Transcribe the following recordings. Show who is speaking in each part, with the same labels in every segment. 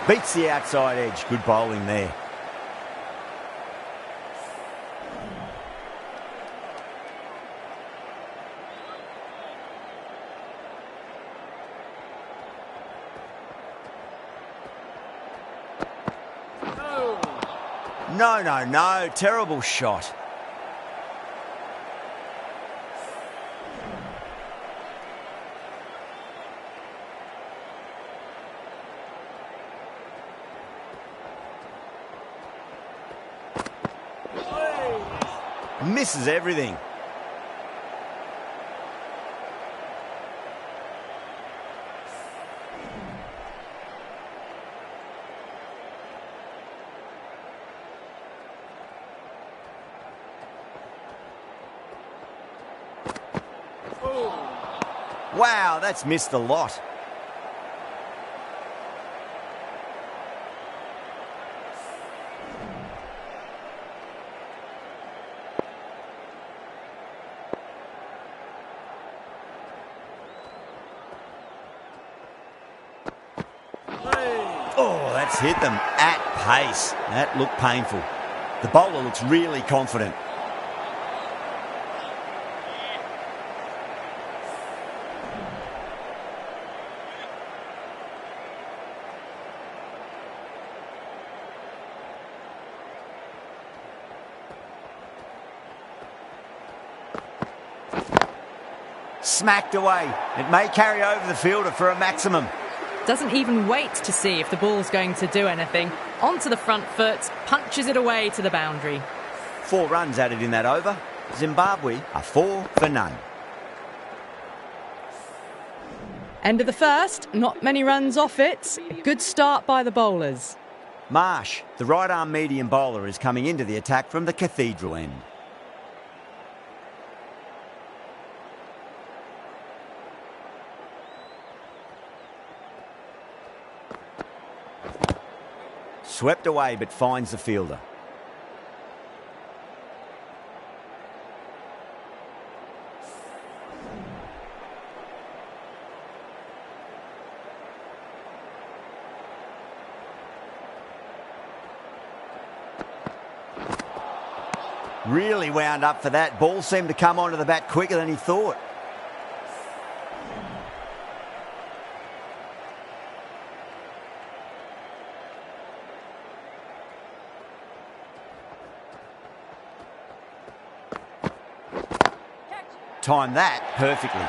Speaker 1: Beats the outside edge. Good bowling there. No. Terrible shot. Misses everything. Wow, that's missed a lot. Oh, that's hit them at pace. That looked painful. The bowler looks really confident. Smacked away. It may carry over the fielder for a maximum.
Speaker 2: Doesn't even wait to see if the ball's going to do anything. Onto the front foot, punches it away to the boundary.
Speaker 1: 4 runs added in that over. Zimbabwe are 4 for none.
Speaker 2: End of the first, not many runs off it. A good start by the bowlers.
Speaker 1: Marsh, the right-arm medium bowler, is coming into the attack from the cathedral end. Swept away but finds the fielder. Really wound up for that. Ball seemed to come onto the bat quicker than he thought. Timed that perfectly.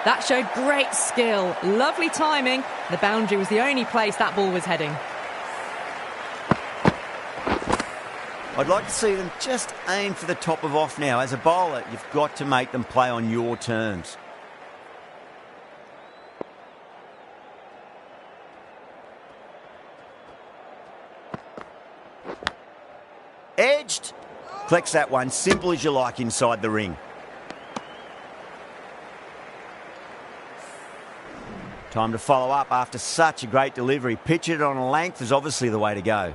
Speaker 2: That showed great skill, lovely timing. The boundary was the only place that ball was heading.
Speaker 1: I'd like to see them just aim for the top of off now. As a bowler, you've got to make them play on your terms. Edged. Collects that one, simple as you like, inside the ring. Time to follow up after such a great delivery. Pitch it on a length is obviously the way to go.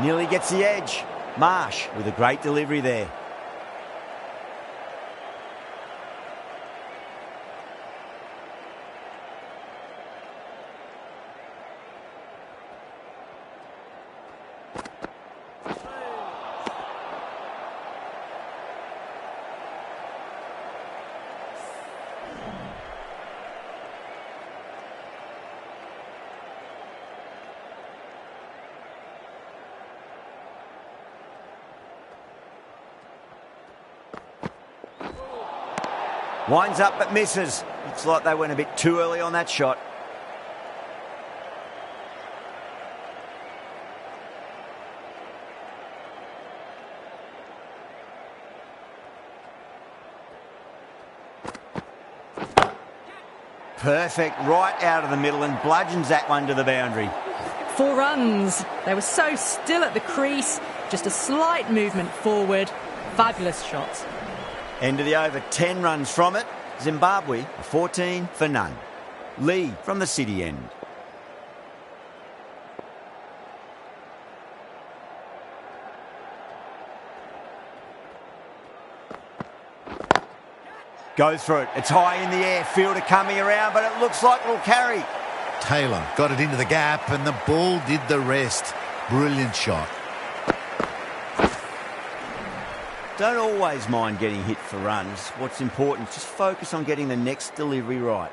Speaker 1: Nearly gets the edge. Marsh with a great delivery there. Winds up but misses. Looks like they went a bit too early on that shot. Perfect, right out of the middle, and bludgeons that one to the boundary.
Speaker 2: 4 runs. They were so still at the crease. Just a slight movement forward. Fabulous shot.
Speaker 1: End of the over, 10 runs from it. Zimbabwe, 14 for none. Lee from the city end. Goes for it. It's high in the air. Fielder coming around, but it looks like it'll carry.
Speaker 3: Taylor got it into the gap and the ball did the rest. Brilliant shot.
Speaker 1: Don't always mind getting hit for runs. What's important is just focus on getting the next delivery right.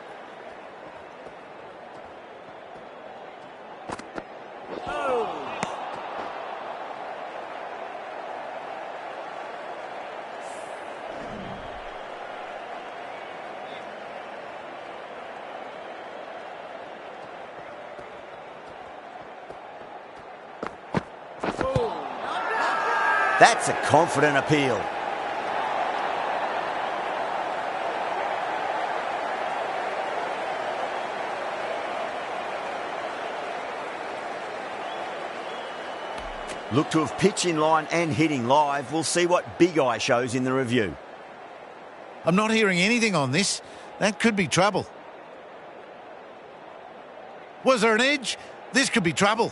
Speaker 1: That's a confident appeal. Look to have pitch in line and hitting live. We'll see what Big Eye shows in the review.
Speaker 3: I'm not hearing anything on this. That could be trouble. Was there an edge? This could be trouble.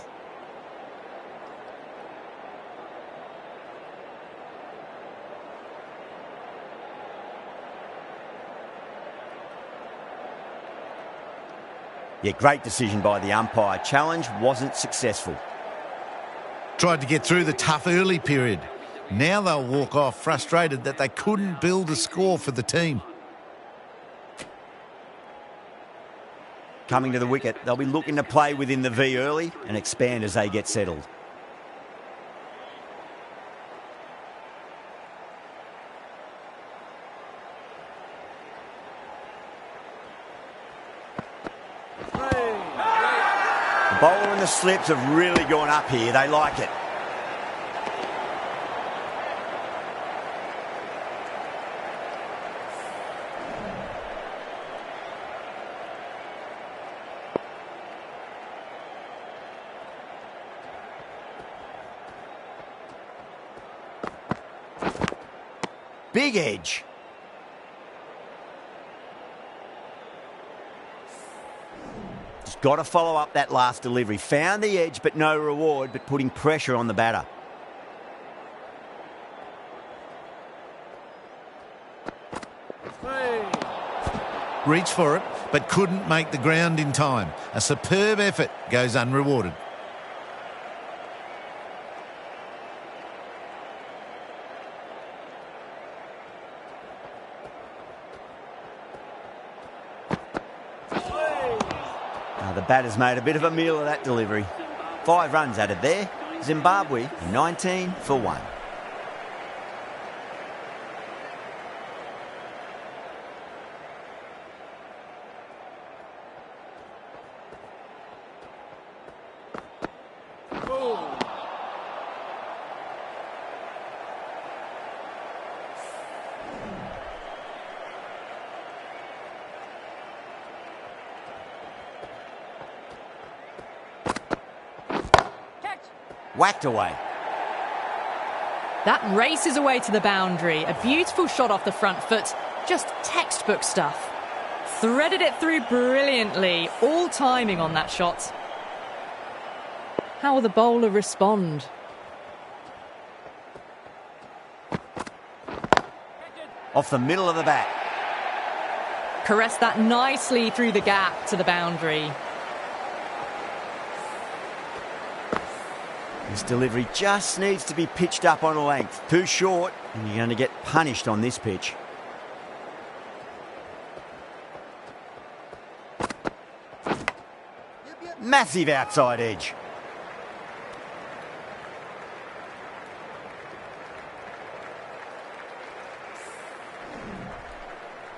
Speaker 1: Yeah, great decision by the umpire. Challenge wasn't successful.
Speaker 3: Tried to get through the tough early period. Now they'll walk off frustrated that they couldn't build a score for the team.
Speaker 1: Coming to the wicket, they'll be looking to play within the V early and expand as they get settled. The bowler and the slips have really gone up here. They like it. Big edge. Just got to follow up that last delivery. Found the edge, but no reward, but putting pressure on the batter.
Speaker 3: Reached for it, but couldn't make the ground in time. A superb effort goes unrewarded.
Speaker 1: The batter's made a bit of a meal of that delivery. 5 runs added there. Zimbabwe 19 for 1. Whacked away.
Speaker 2: That races away to the boundary. A beautiful shot off the front foot. Just textbook stuff. Threaded it through brilliantly. All timing on that shot. How will the bowler respond?
Speaker 1: Off the middle of the bat.
Speaker 2: Caressed that nicely through the gap to the boundary.
Speaker 1: This delivery just needs to be pitched up on a length. Too short, and you're going to get punished on this pitch. Massive outside edge.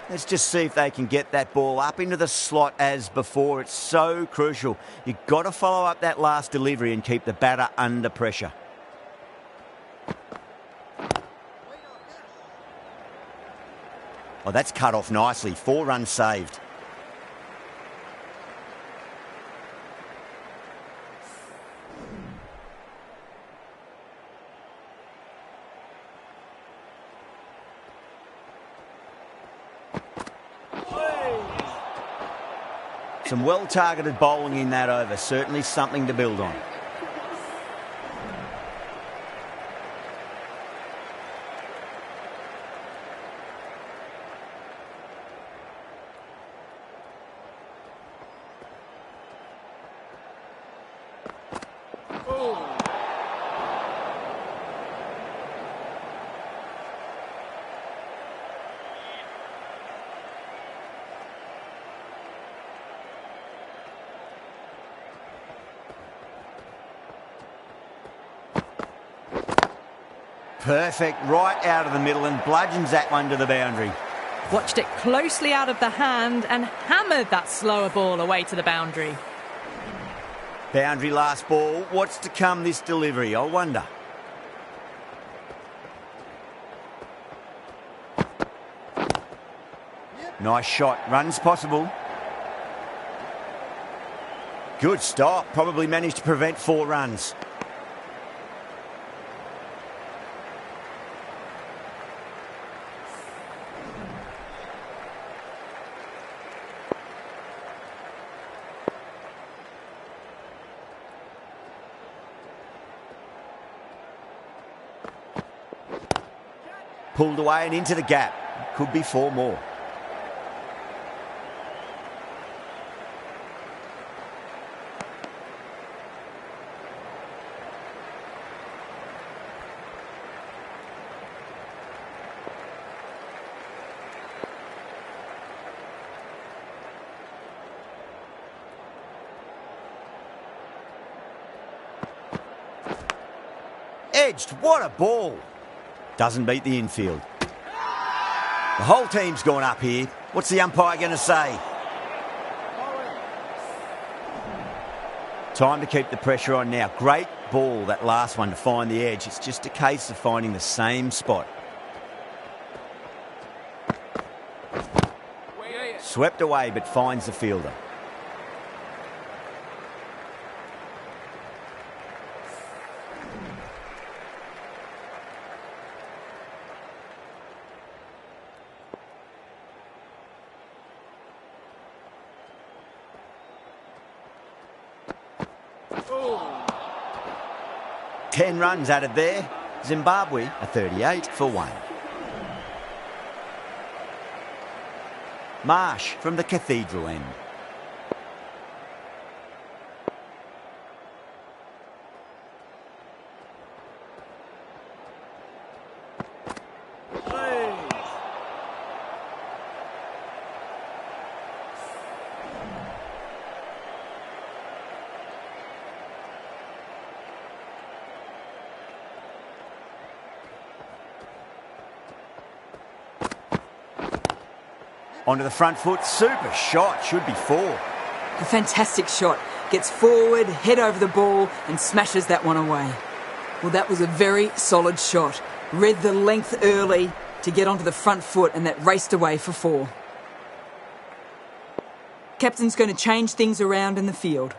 Speaker 1: Let's just see if they can get that ball up into the slot as before. It's so crucial. You've got to follow up that last delivery and keep the batter under pressure. Oh, that's cut off nicely. 4 runs saved. Some well-targeted bowling in that over. Certainly something to build on. Perfect, right out of the middle and bludgeons that one to the boundary.
Speaker 2: Watched it closely out of the hand and hammered that slower ball away to the boundary.
Speaker 1: Boundary last ball. What's to come this delivery, I wonder? Nice shot. Runs possible. Good stop. Probably managed to prevent 4 runs. Pulled away and into the gap. Could be 4 more. Edged. What a ball. Doesn't beat the infield. The whole team's gone up here. What's the umpire going to say? Time to keep the pressure on now. Great ball, that last one, to find the edge. It's just a case of finding the same spot. Swept away, but finds the fielder.
Speaker 4: Oh.
Speaker 1: 10 runs added there. Zimbabwe are 38 for 1. Marsh from the Cathedral end. Onto the front foot, super shot, should be 4.
Speaker 4: A fantastic shot. Gets forward, head over the ball and smashes that one away. Well, that was a very solid shot. Read the length early to get onto the front foot and that raced away for 4. Captain's going to change things around in the field.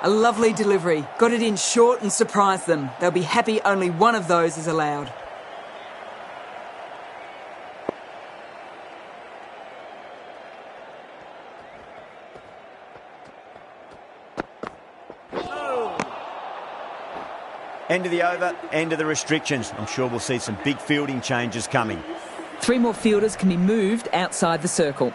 Speaker 4: A lovely delivery. Got it in short and surprised them. They'll be happy only one of those is allowed.
Speaker 1: End of the over, end of the restrictions. I'm sure we'll see some big fielding changes coming.
Speaker 4: 3 more fielders can be moved outside the circle.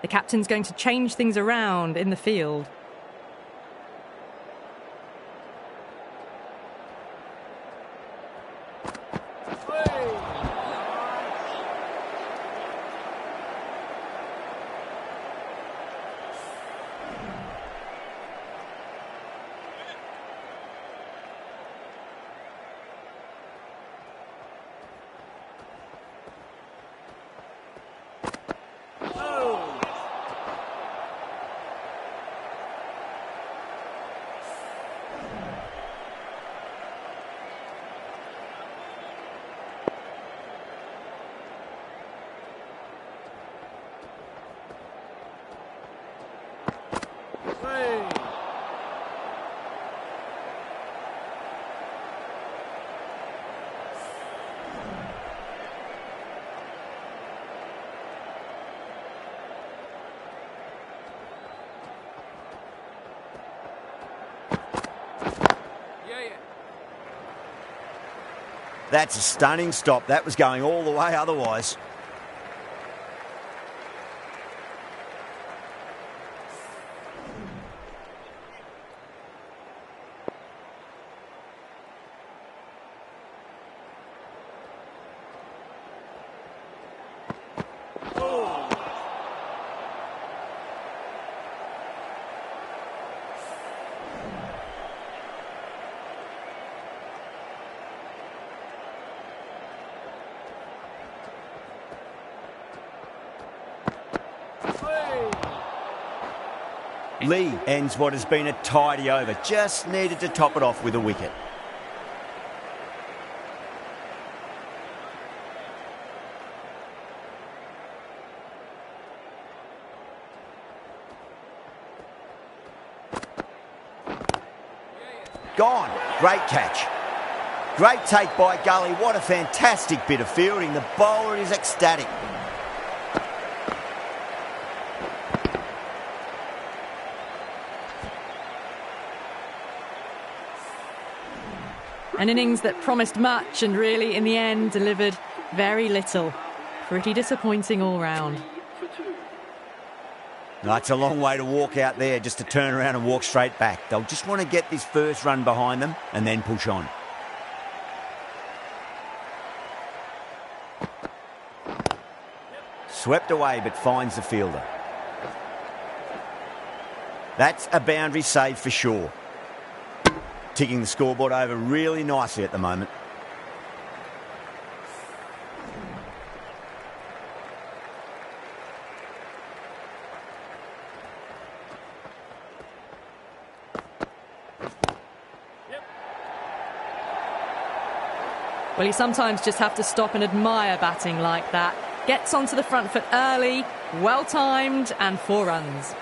Speaker 2: The captain's going to change things around in the field.
Speaker 1: That's a stunning stop. That was going all the way otherwise. Lee ends what has been a tidy over. Just needed to top it off with a wicket. Gone. Great catch. Great take by Gully. What a fantastic bit of fielding. The bowler is ecstatic.
Speaker 2: An innings that promised much and really, in the end, delivered very little. Pretty disappointing all round.
Speaker 1: No, it's a long way to walk out there just to turn around and walk straight back. They'll just want to get this first run behind them and then push on. Swept away but finds the fielder. That's a boundary save for sure. Ticking the scoreboard over really nicely at the moment.
Speaker 2: Well, you sometimes just have to stop and admire batting like that. Gets onto the front foot early, well-timed, and 4 runs.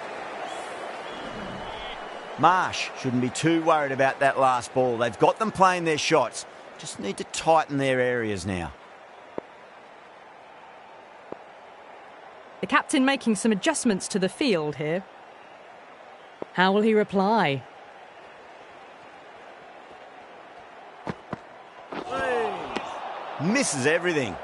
Speaker 1: Marsh shouldn't be too worried about that last ball. They've got them playing their shots. Just need to tighten their areas now.
Speaker 2: The captain making some adjustments to the field here. How will he reply?
Speaker 1: Misses everything.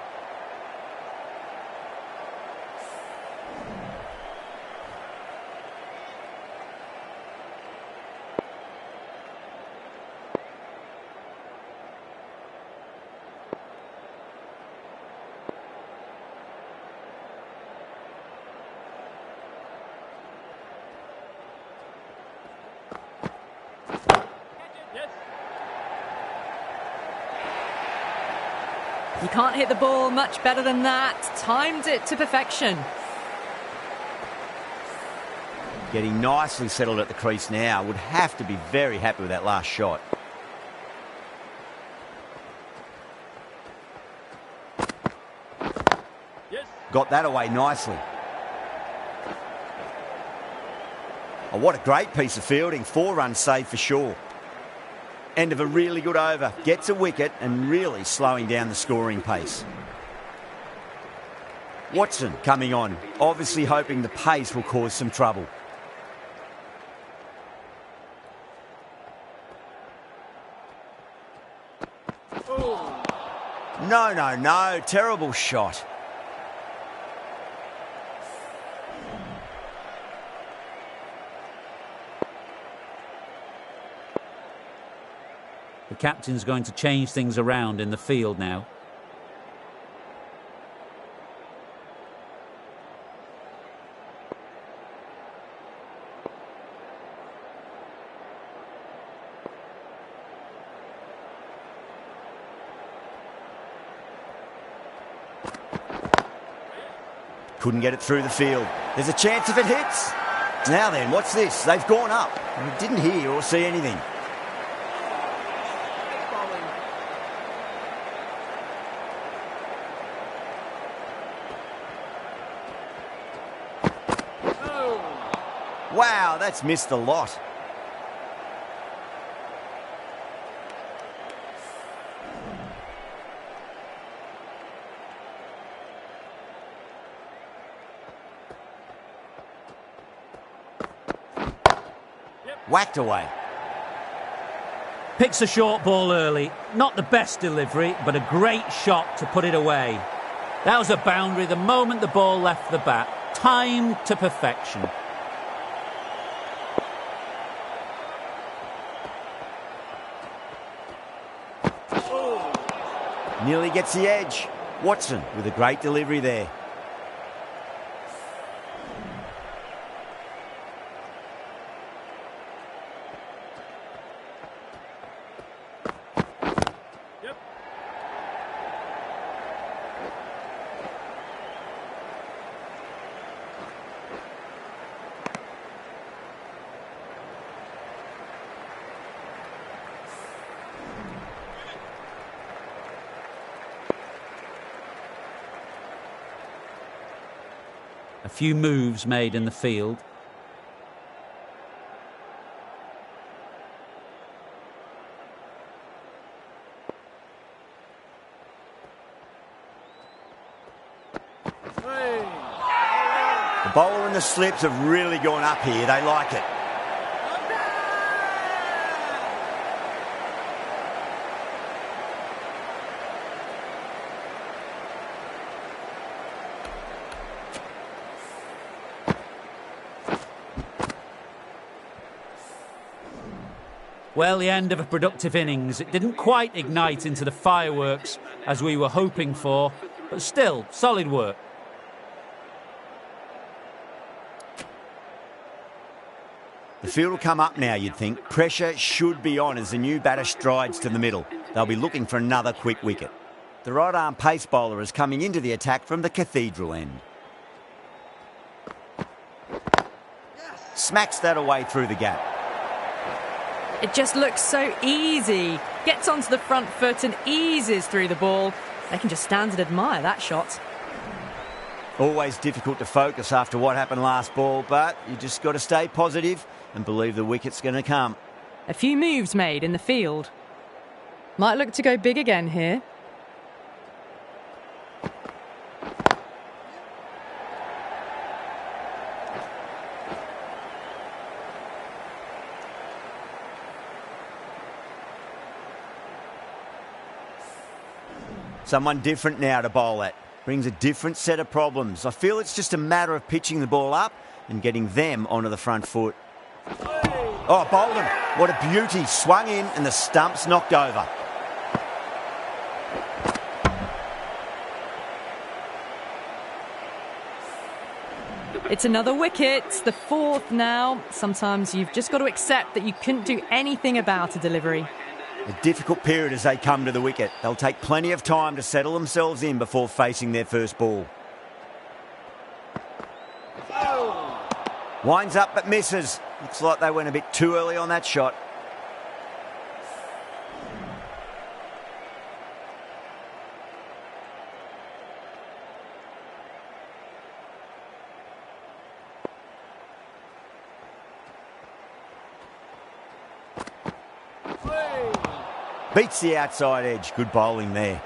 Speaker 2: You can't hit the ball much better than that. Timed it to perfection.
Speaker 1: Getting nicely settled at the crease now. Would have to be very happy with that last shot. Got that away nicely. Oh, what a great piece of fielding. 4 runs saved for sure. End of a really good over. Gets a wicket and really slowing down the scoring pace. Watson coming on, obviously hoping the pace will cause some trouble. No. Terrible shot.
Speaker 5: The captain's going to change things around in the field now.
Speaker 1: Couldn't get it through the field. There's a chance if it hits. Now then, what's this? They've gone up. We didn't hear or see anything. Wow, that's missed a lot. Whacked away.
Speaker 5: Picks a short ball early. Not the best delivery, but a great shot to put it away. That was a boundary the moment the ball left the bat. Timed to perfection.
Speaker 1: Nearly gets the edge. Watson with a great delivery there.
Speaker 5: A few moves made in the field.
Speaker 1: The bowler and the slips have really gone up here. They like it.
Speaker 5: Well, the end of a productive innings. It didn't quite ignite into the fireworks as we were hoping for, but still, solid work.
Speaker 1: The field will come up now, you'd think. Pressure should be on as the new batter strides to the middle. They'll be looking for another quick wicket. The right-arm pace bowler is coming into the attack from the Cathedral end. Smacks that away through the gap.
Speaker 2: It just looks so easy. Gets onto the front foot and eases through the ball. They can just stand and admire that shot.
Speaker 1: Always difficult to focus after what happened last ball, but you just got to stay positive and believe the wicket's going to come.
Speaker 2: A few moves made in the field. Might look to go big again here.
Speaker 1: Someone different now to bowl at. Brings a different set of problems. I feel it's just a matter of pitching the ball up and getting them onto the front foot. Oh, bowled him. What a beauty. Swung in and the stump's knocked over.
Speaker 2: It's another wicket, the fourth now. Sometimes you've just got to accept that you couldn't do anything about a delivery.
Speaker 1: A difficult period as they come to the wicket. They'll take plenty of time to settle themselves in before facing their first ball. Winds up but misses. Looks like they went a bit too early on that shot. Beats the outside edge. Good bowling there.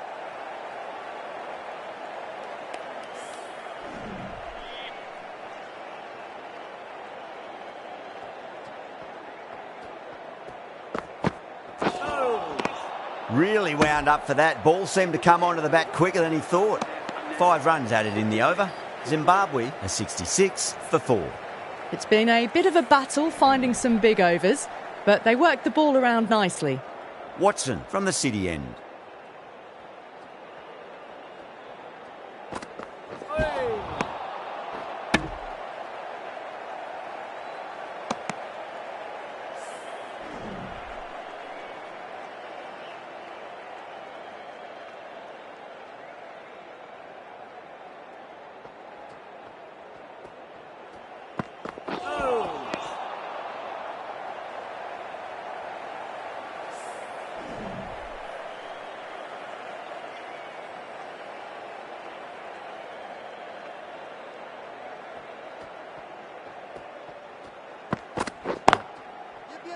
Speaker 1: Really wound up for that. Ball seemed to come onto the bat quicker than he thought. 5 runs added in the over. Zimbabwe a 66 for 4.
Speaker 2: It's been a bit of a battle finding some big overs, but they worked the ball around nicely.
Speaker 1: Watson from the City end.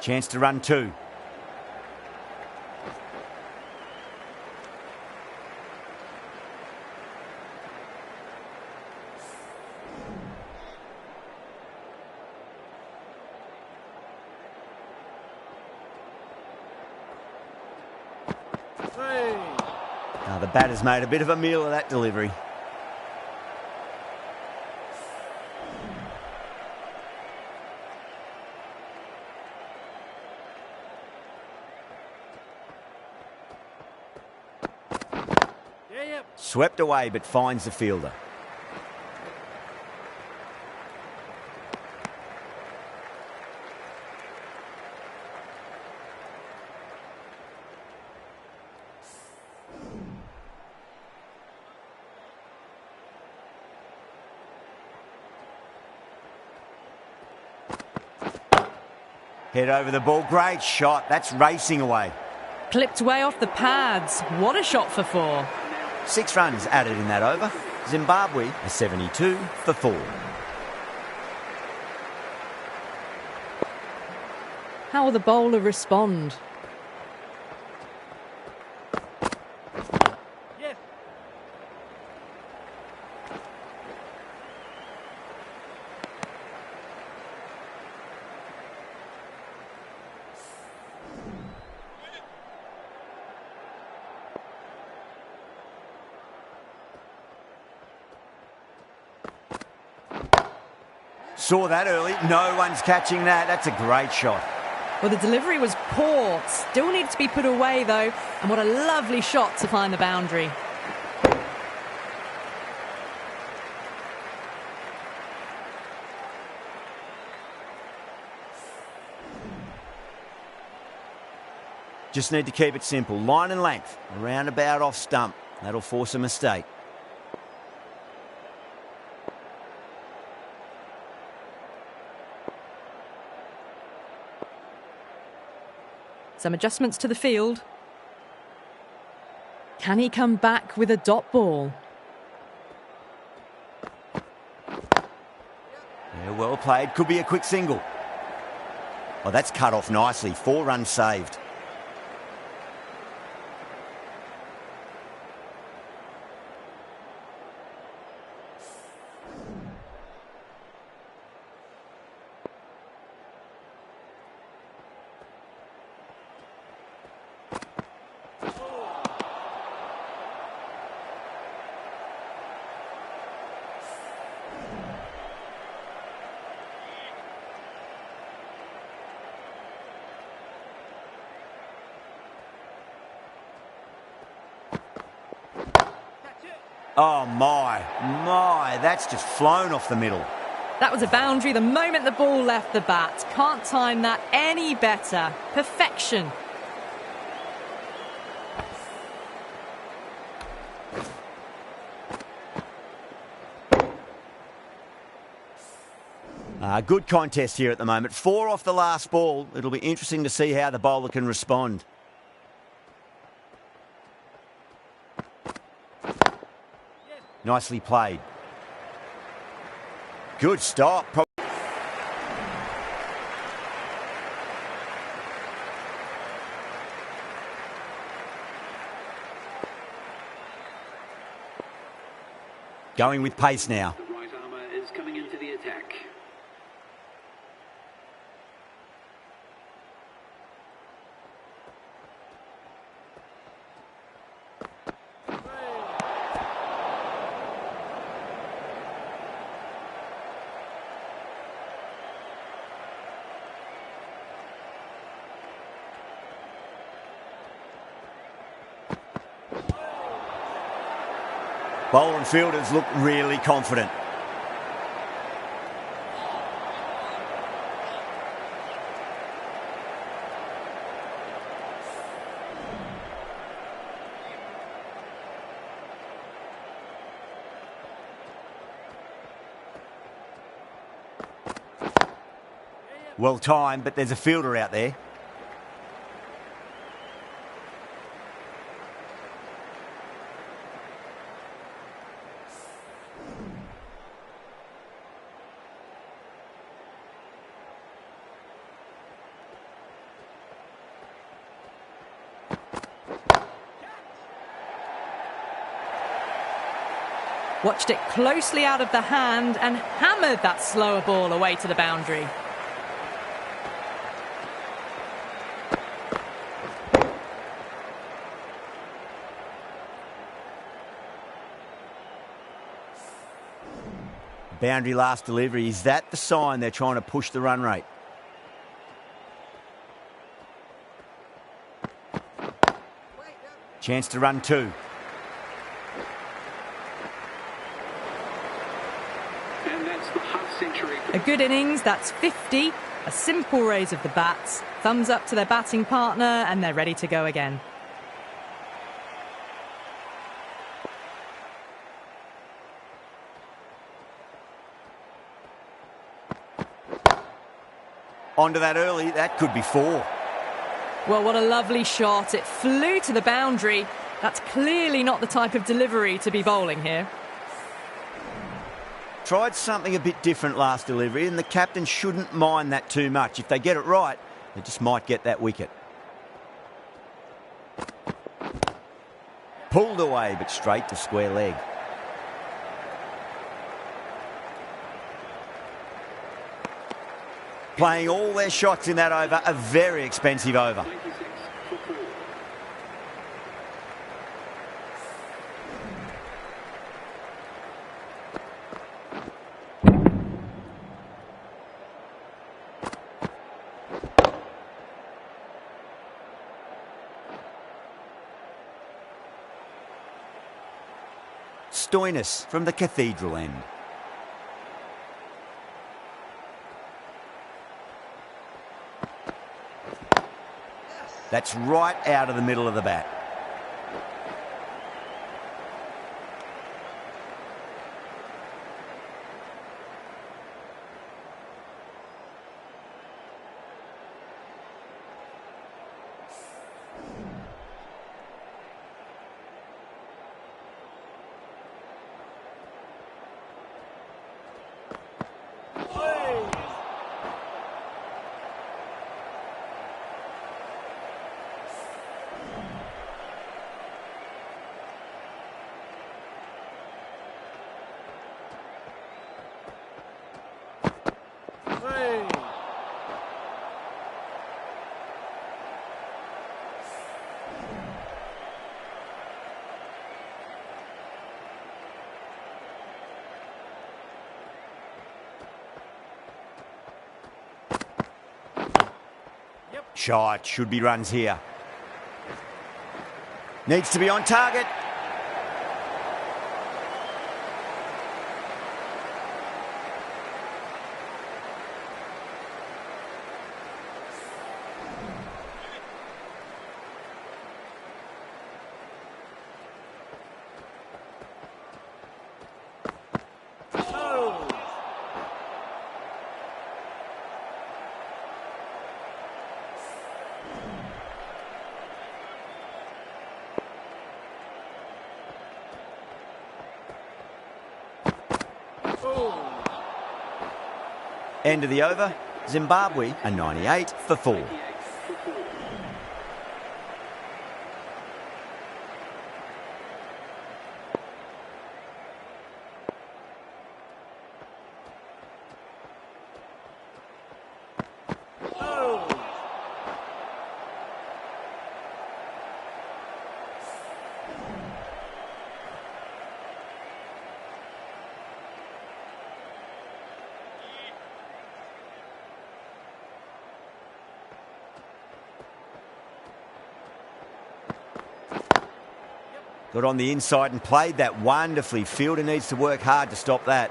Speaker 1: Chance to run 2. Now the batter's made a bit of a meal of that delivery. Swept away but finds the fielder. Head over the ball, great shot, that's racing away.
Speaker 2: Clipped way off the pads. What a shot for 4.
Speaker 1: 6 runs added in that over. Zimbabwe are 72 for 4.
Speaker 2: How will the bowler respond?
Speaker 1: Saw that early, no one's catching that. That's a great shot.
Speaker 2: Well, the delivery was poor. Still needed to be put away, though. And what a lovely shot to find the boundary.
Speaker 1: Just need to keep it simple. Line and length, around about off stump. That'll force a mistake.
Speaker 2: Some adjustments to the field. Can he come back with a dot ball?
Speaker 1: Yeah, well played. Could be a quick single. Oh, that's cut off nicely. 4 runs saved. Oh my, that's just flown off the middle.
Speaker 2: That was a boundary the moment the ball left the bat. Can't time that any better. Perfection.
Speaker 1: Good contest here at the moment. 4 off the last ball. It'll be interesting to see how the bowler can respond. Nicely played. Good stop. Going with pace now.
Speaker 6: The right armour is coming into the attack.
Speaker 1: Bowler and fielders look really confident. Well timed, but there's a fielder out there.
Speaker 2: Watched it closely out of the hand and hammered that slower ball away to the boundary.
Speaker 1: Boundary last delivery. Is that the sign they're trying to push the run rate? Chance to run two.
Speaker 6: And that's the half century.
Speaker 2: A good innings, that's 50. A simple raise of the bats. Thumbs up to their batting partner and they're ready to go again.
Speaker 1: Onto that early, that could be four.
Speaker 2: Well, what a lovely shot. It flew to the boundary. That's clearly not the type of delivery to be bowling here.
Speaker 1: Tried something a bit different last delivery, and the captain shouldn't mind that too much. If they get it right, they just might get that wicket. Pulled away, but straight to square leg. Playing all their shots in that over, a very expensive over.
Speaker 6: 96 for 4.
Speaker 1: Stoinis from the cathedral end. That's right out of the middle of the bat. Shot, should be runs here. Needs to be on target. End of the over. Zimbabwe a 98 for 4.
Speaker 6: 88 for 4.
Speaker 1: Got on the inside and played that wonderfully. Fielder needs to work hard to stop that.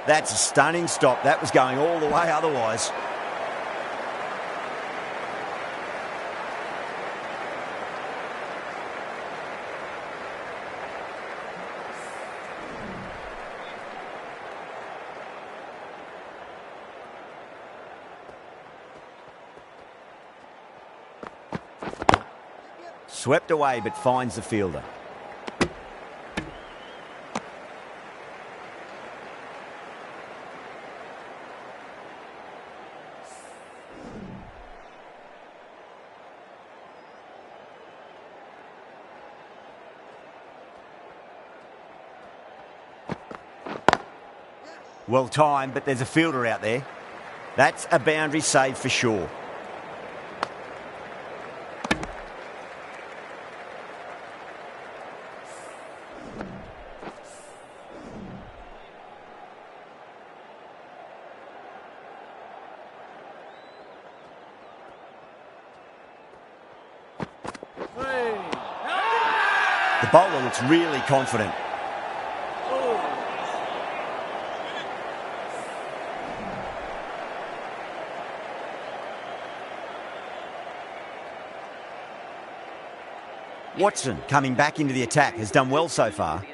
Speaker 1: That's a stunning stop. That was going all the way otherwise. Swept away, but finds the fielder. Well timed, but there's a fielder out there. That's a boundary save for sure. The bowler looks really confident. Watson, coming back into the attack, has done well so far.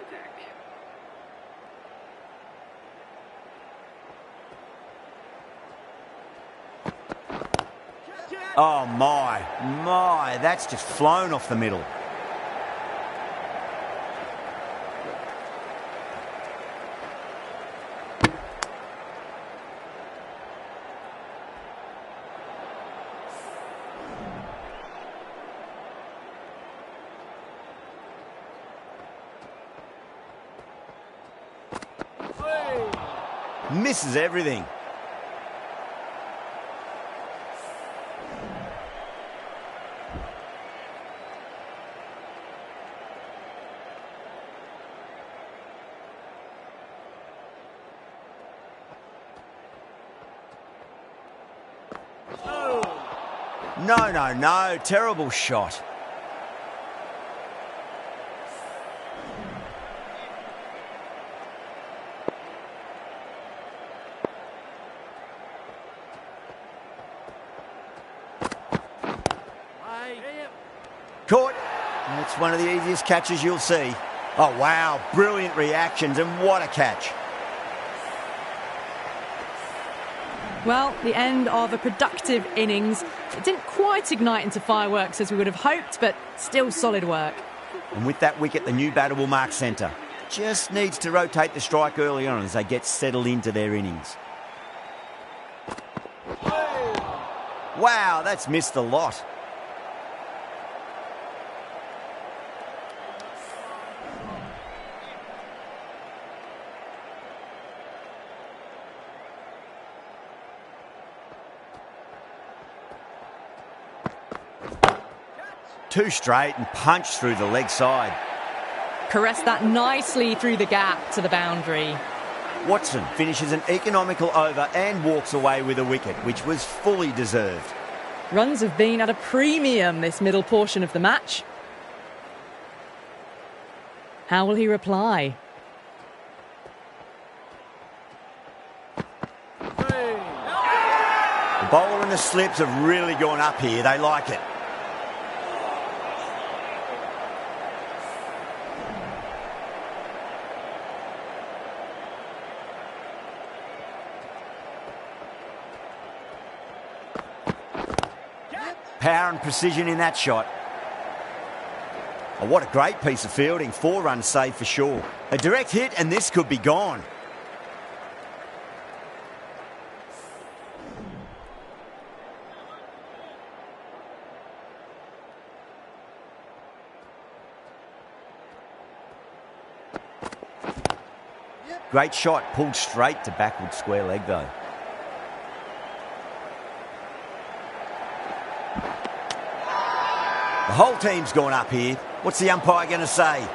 Speaker 1: Oh my, that's just flown off the middle. Misses everything. No, terrible shot. Caught. That's one of the easiest catches you'll see. Oh, wow. Brilliant reactions, and what a catch.
Speaker 2: Well, the end of a productive innings. It didn't quite ignite into fireworks as we would have hoped, but still solid work.
Speaker 1: And with that wicket, the new batter will mark centre. Just needs to rotate the strike early on as they get settled into their innings. Wow, that's missed a lot. Two straight and punched through the leg side.
Speaker 2: Caressed that nicely through the gap to the boundary.
Speaker 1: Watson finishes an economical over and walks away with a wicket, which was fully deserved.
Speaker 2: Runs have been at a premium this middle portion of the match. How will he reply?
Speaker 1: The bowler and the slips have really gone up here. They like it. Power and precision in that shot. Oh, what a great piece of fielding. 4 runs saved for sure. A direct hit and this could be gone. Great shot, pulled straight to backward square leg though. The whole team's gone up here. What's the umpire going to say?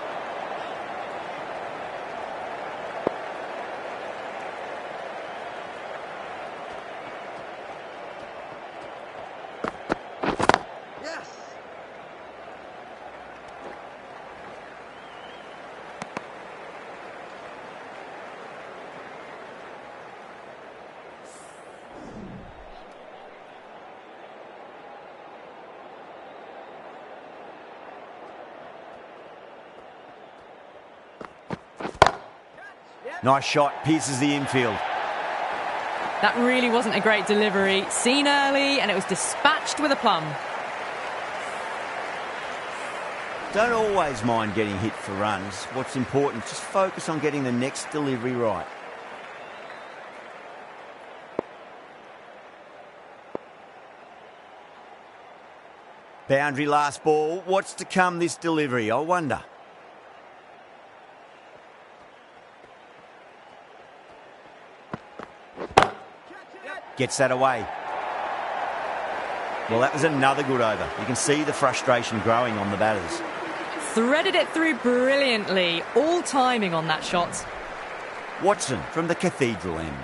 Speaker 1: Nice shot, pierces the infield.
Speaker 2: That really wasn't a great delivery. Seen early and it was dispatched with aplomb.
Speaker 1: Don't always mind getting hit for runs. What's important, just focus on getting the next delivery right. Boundary last ball. What's to come this delivery, I wonder? gets that away. Well, that was another good over. You can see the frustration growing on the batters.
Speaker 2: Threaded it through brilliantly. All timing on that shot.
Speaker 1: Watson from the cathedral end.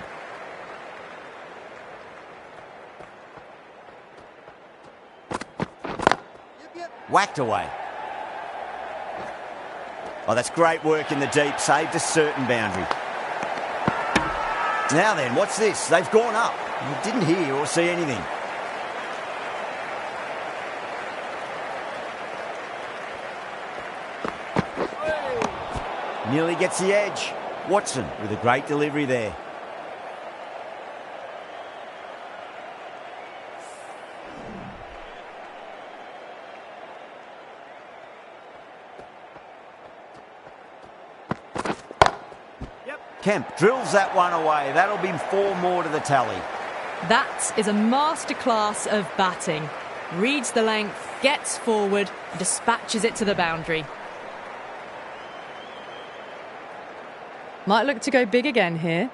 Speaker 1: Whacked away. Oh, that's great work in the deep. Saved a certain boundary. Now then, what's this? They've gone up. You didn't hear or see anything. Nearly gets the edge. Watson with a great delivery there. Kemp drills that one away. That'll be 4 more to the tally.
Speaker 2: That is a masterclass of batting. Reads the length, gets forward, and dispatches it to the boundary. Might look to go big again here.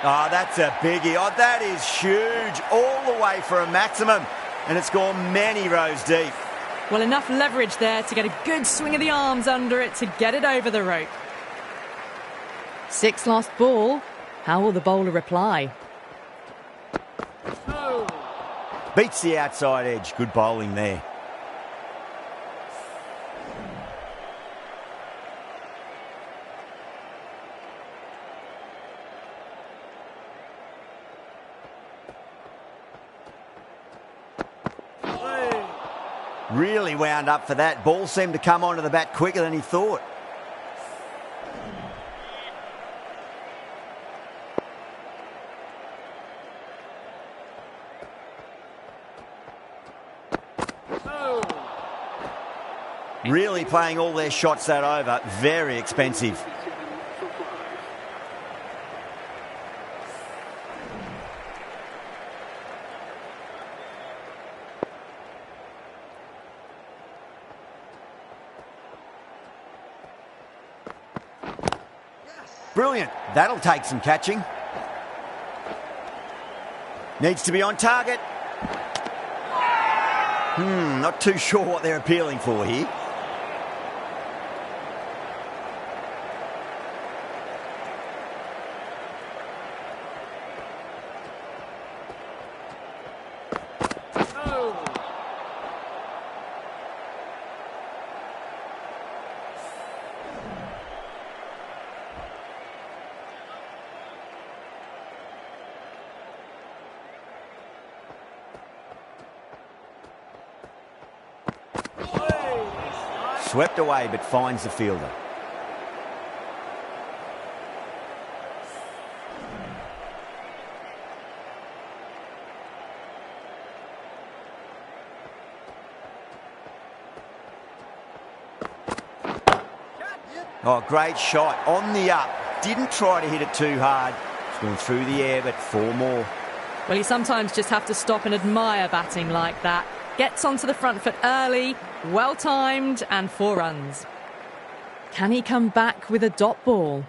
Speaker 1: Oh, that's a biggie. Oh, that is huge. All the way for a maximum. And it's gone many rows deep.
Speaker 2: Well, enough leverage there to get a good swing of the arms under it to get it over the rope. 6 last ball. How will the bowler reply?
Speaker 1: Beats the outside edge. Good bowling there. Really wound up for that. Ball seemed to come onto the bat quicker than he thought. Really playing all their shots that over. Very expensive. Brilliant. That'll take some catching. Needs to be on target. Not too sure what they're appealing for here. Swept away, but finds the fielder. Oh, great shot. On the up. Didn't try to hit it too hard. It's gone through the air, but 4 more.
Speaker 2: Well, you sometimes just have to stop and admire batting like that. Gets onto the front foot early, well-timed, and 4 runs. Can he come back with a dot ball?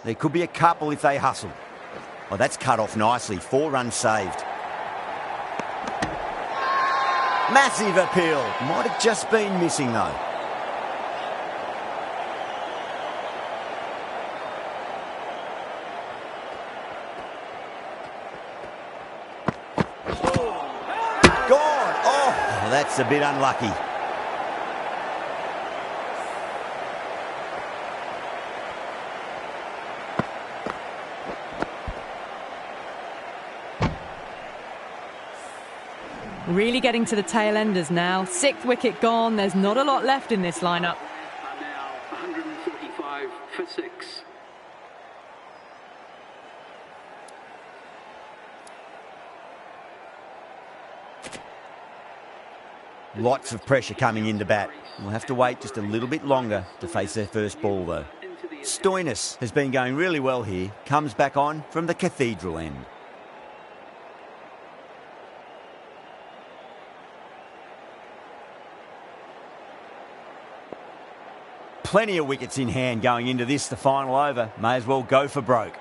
Speaker 1: There could be a couple if they hustle. Oh, that's cut off nicely. 4 runs saved. Massive appeal. Might have just been missing, though. That's a bit unlucky.
Speaker 2: Really getting to the tail enders now. 6th wicket gone. There's not a lot left in this lineup.
Speaker 6: Are now 145 for 6.
Speaker 1: Lots of pressure coming into bat. We'll have to wait just a little bit longer to face their first ball, though. Stoinis has been going really well here. Comes back on from the cathedral end. Plenty of wickets in hand going into this, the final over. May as well go for broke.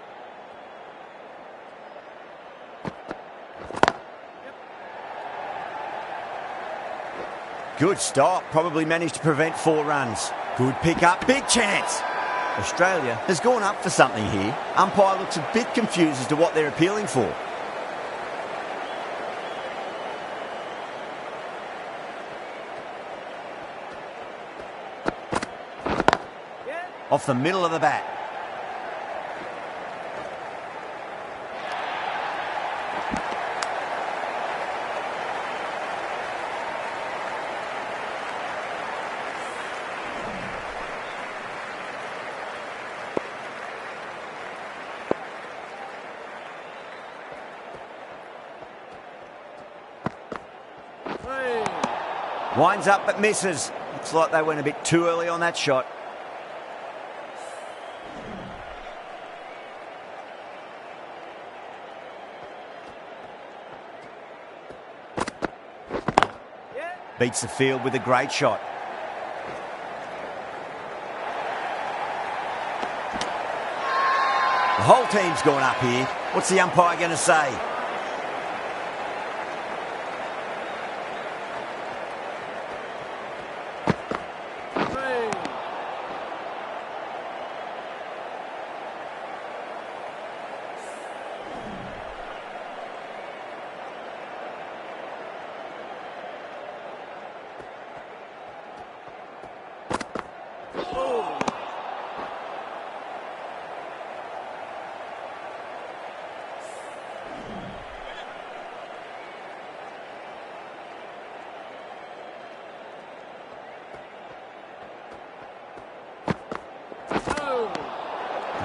Speaker 1: Good stop. Probably managed to prevent 4 runs. Good pick up. Big chance. Australia has gone up for something here. Umpire looks a bit confused as to what they're appealing for. Off the middle of the bat. Winds up but misses. Looks like they went a bit too early on that shot. Beats the field with a great shot. The whole team's gone up here. What's the umpire going to say?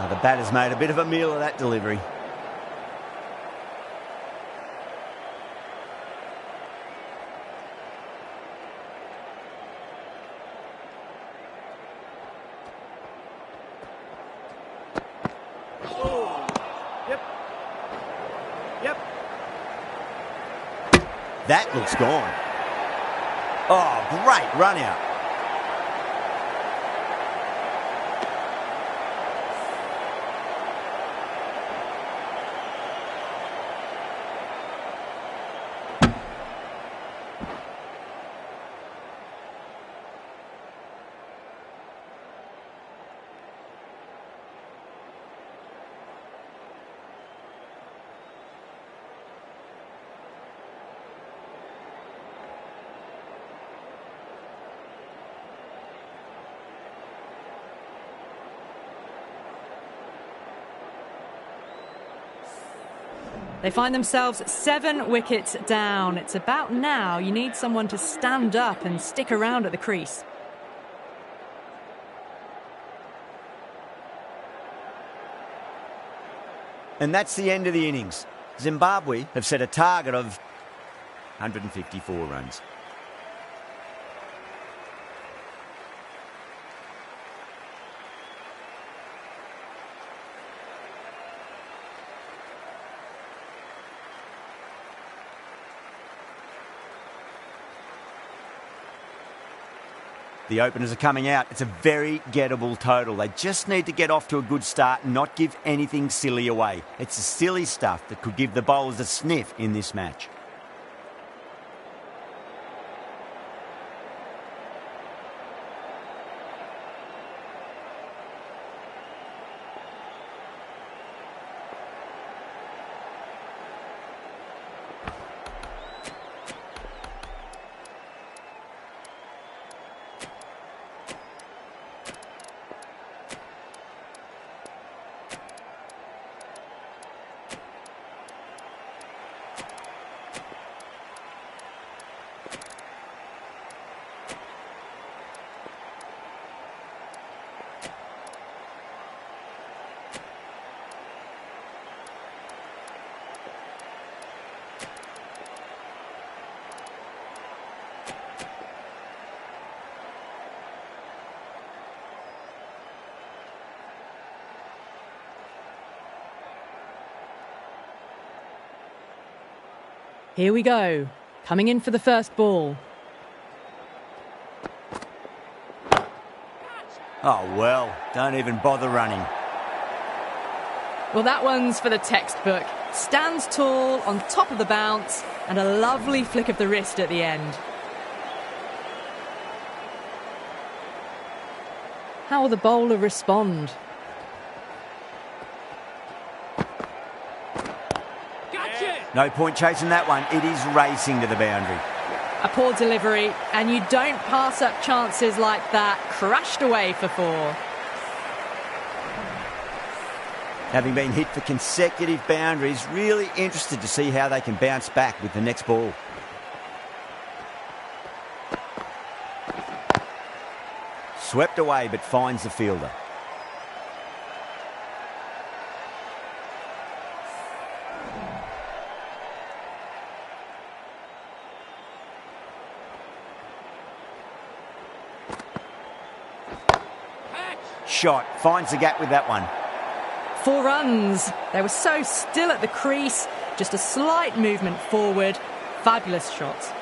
Speaker 1: The batter's made a bit of a meal of that delivery. That looks gone. Oh, great run out.
Speaker 2: They find themselves 7 wickets down. It's about now you need someone to stand up and stick around at the crease.
Speaker 1: And that's the end of the innings. Zimbabwe have set a target of 154 runs. The openers are coming out. It's a very gettable total. They just need to get off to a good start and not give anything silly away. It's the silly stuff that could give the bowlers a sniff in this match.
Speaker 2: Here we go. Coming in for the first ball.
Speaker 1: Oh, well, don't even bother running.
Speaker 2: Well, that one's for the textbook. Stands tall, on top of the bounce, and a lovely flick of the wrist at the end. How will the bowler respond?
Speaker 1: No point chasing that one. It is racing to the boundary.
Speaker 2: A poor delivery, and you don't pass up chances like that. Crashed away for 4.
Speaker 1: Having been hit for consecutive boundaries, really interested to see how they can bounce back with the next ball. Swept away, but finds the fielder. Shot, finds the gap with that one.
Speaker 2: 4 runs. They were so still at the crease. Just a slight movement forward. Fabulous shot.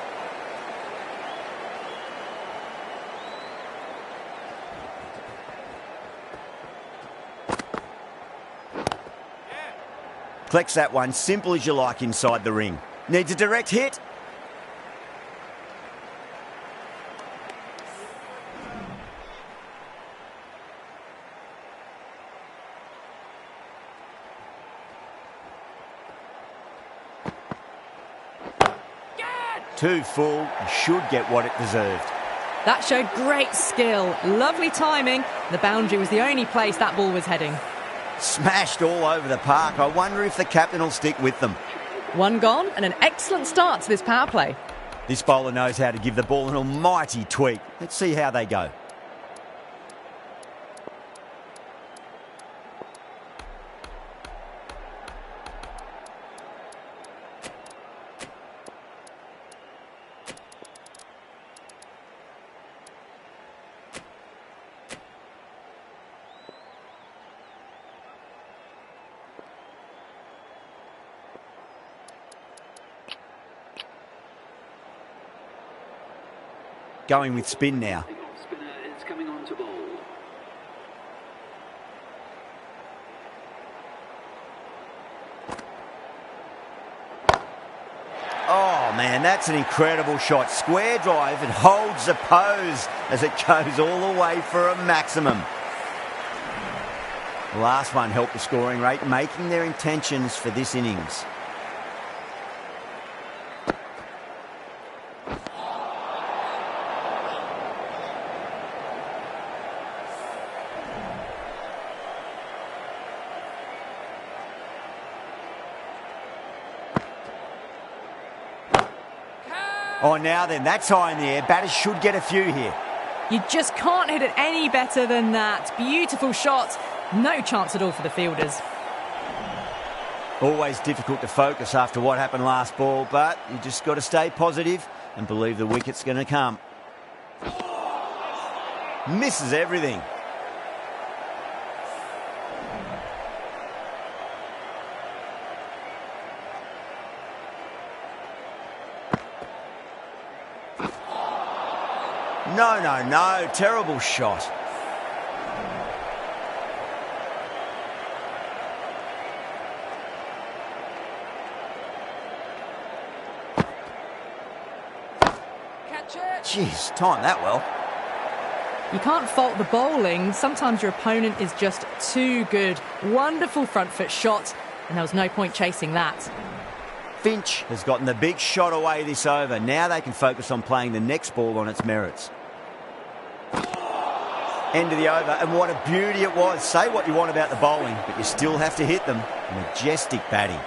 Speaker 1: Collects that one, simple as you like inside the ring. Needs a direct hit. Too full, should get what it deserved.
Speaker 2: That showed great skill. Lovely timing. The boundary was the only place that ball was heading.
Speaker 1: Smashed all over the park. I wonder if the captain will stick with them.
Speaker 2: 1 gone and an excellent start to this power play.
Speaker 1: This bowler knows how to give the ball an almighty tweak. Let's see how they go. Going with spin now.
Speaker 6: The off spinner is coming on to bowl.
Speaker 1: Oh, man, that's an incredible shot. Square drive and holds the pose as it goes all the way for a maximum. The last one helped the scoring rate, making their intentions for this innings. Oh, now then, that's high in the air. Batters should get a few here.
Speaker 2: You just can't hit it any better than that. Beautiful shot. No chance at all for the fielders.
Speaker 1: Always difficult to focus after what happened last ball, but you just got to stay positive and believe the wicket's going to come. Misses everything. No. Terrible shot.
Speaker 2: Catch it.
Speaker 1: Jeez, timed that well.
Speaker 2: You can't fault the bowling. Sometimes your opponent is just too good. Wonderful front foot shot, and there was no point chasing that.
Speaker 1: Finch has gotten the big shot away this over. Now they can focus on playing the next ball on its merits. End of the over, and what a beauty it was. Say what you want about the bowling, but you still have to hit them. Majestic batting.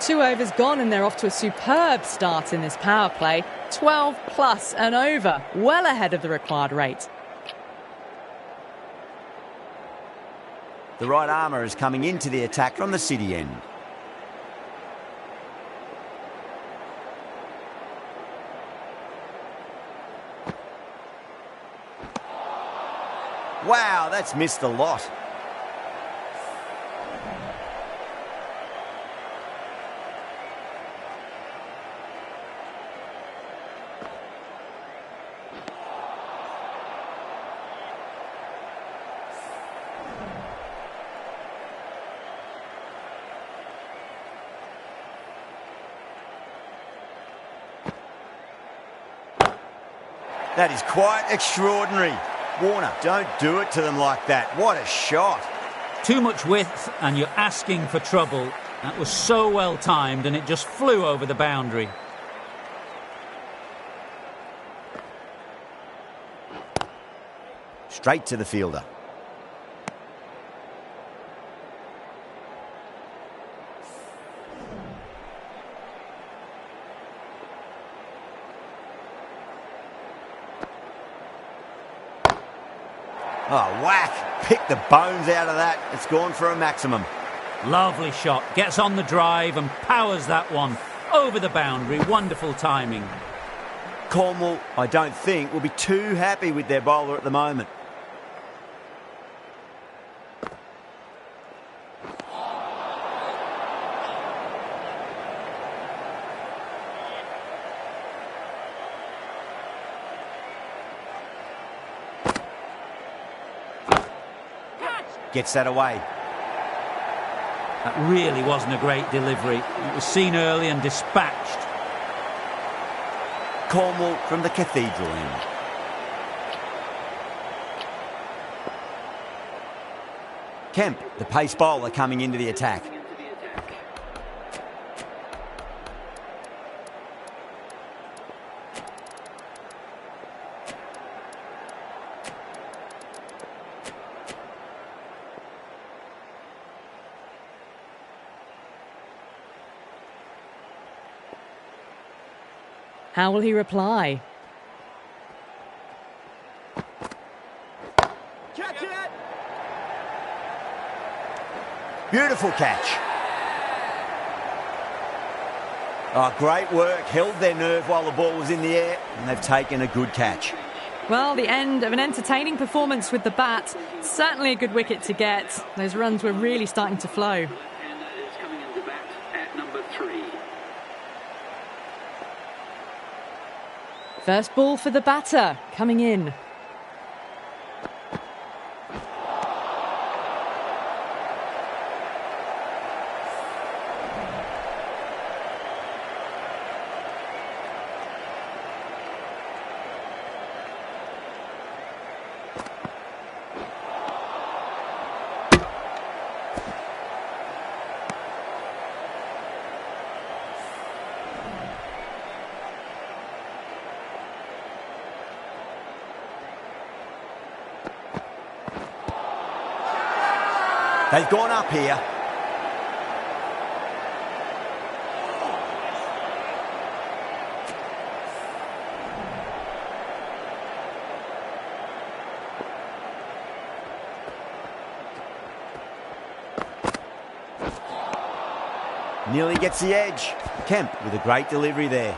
Speaker 2: 2 overs gone, and they're off to a superb start in this power play. 12 plus and over, well ahead of the required rate.
Speaker 1: The right armour is coming into the attack from the city end. Wow, that's missed a lot. That is quite extraordinary. Warner, don't do it to them like that. What a shot.
Speaker 5: Too much width and you're asking for trouble. That was so well timed and it just flew over the boundary.
Speaker 1: Straight to the fielder. Oh, whack. Pick the bones out of that. It's gone for a maximum.
Speaker 5: Lovely shot. Gets on the drive and powers that one over the boundary. Wonderful timing.
Speaker 1: Cornwall, I don't think, will be too happy with their bowler at the moment. Gets that away.
Speaker 5: That really wasn't a great delivery. It was seen early and dispatched.
Speaker 1: Cornwall from the Cathedral end. Kemp, the pace bowler, coming into the attack.
Speaker 2: How will he reply?
Speaker 1: Catch it! Beautiful catch. Oh, great work. Held their nerve while the ball was in the air, and they've taken a good catch.
Speaker 2: Well, the end of an entertaining performance with the bat. Certainly a good wicket to get. Those runs were really starting to flow.
Speaker 6: Left-hander is coming into bat at number 3.
Speaker 2: First ball for the batter, coming in.
Speaker 1: They've gone up here. Nearly gets the edge. Kemp with a great delivery there.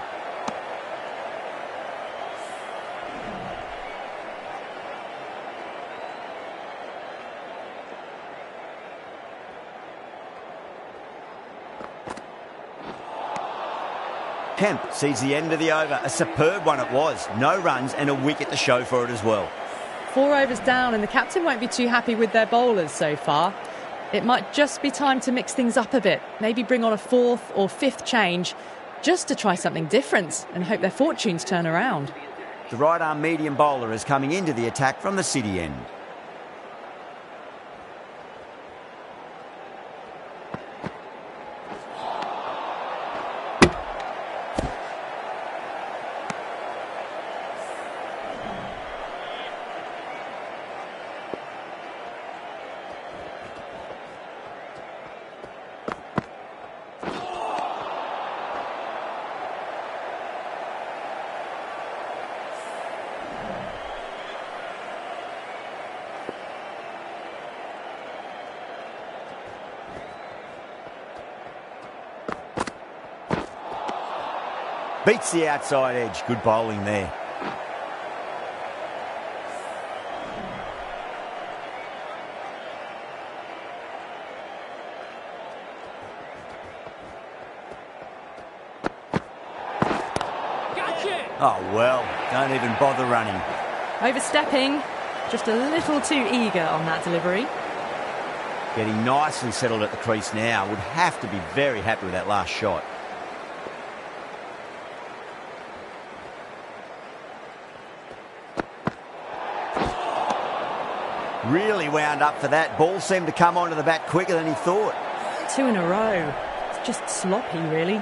Speaker 1: Kemp sees the end of the over. A superb one it was. No runs and a wicket to show for it as well.
Speaker 2: 4 overs down and the captain won't be too happy with their bowlers so far. It might just be time to mix things up a bit. Maybe bring on a 4th or 5th change just to try something different and hope their fortunes turn around.
Speaker 1: The right-arm medium bowler is coming into the attack from the City end. Beats the outside edge. Good bowling there. Oh, well, don't even bother running.
Speaker 2: Overstepping, just a little too eager on that delivery.
Speaker 1: Getting nicely settled at the crease now. Would have to be very happy with that last shot. Really wound up for that. Ball seemed to come onto the bat quicker than he thought.
Speaker 2: 2 in a row. It's just sloppy, really.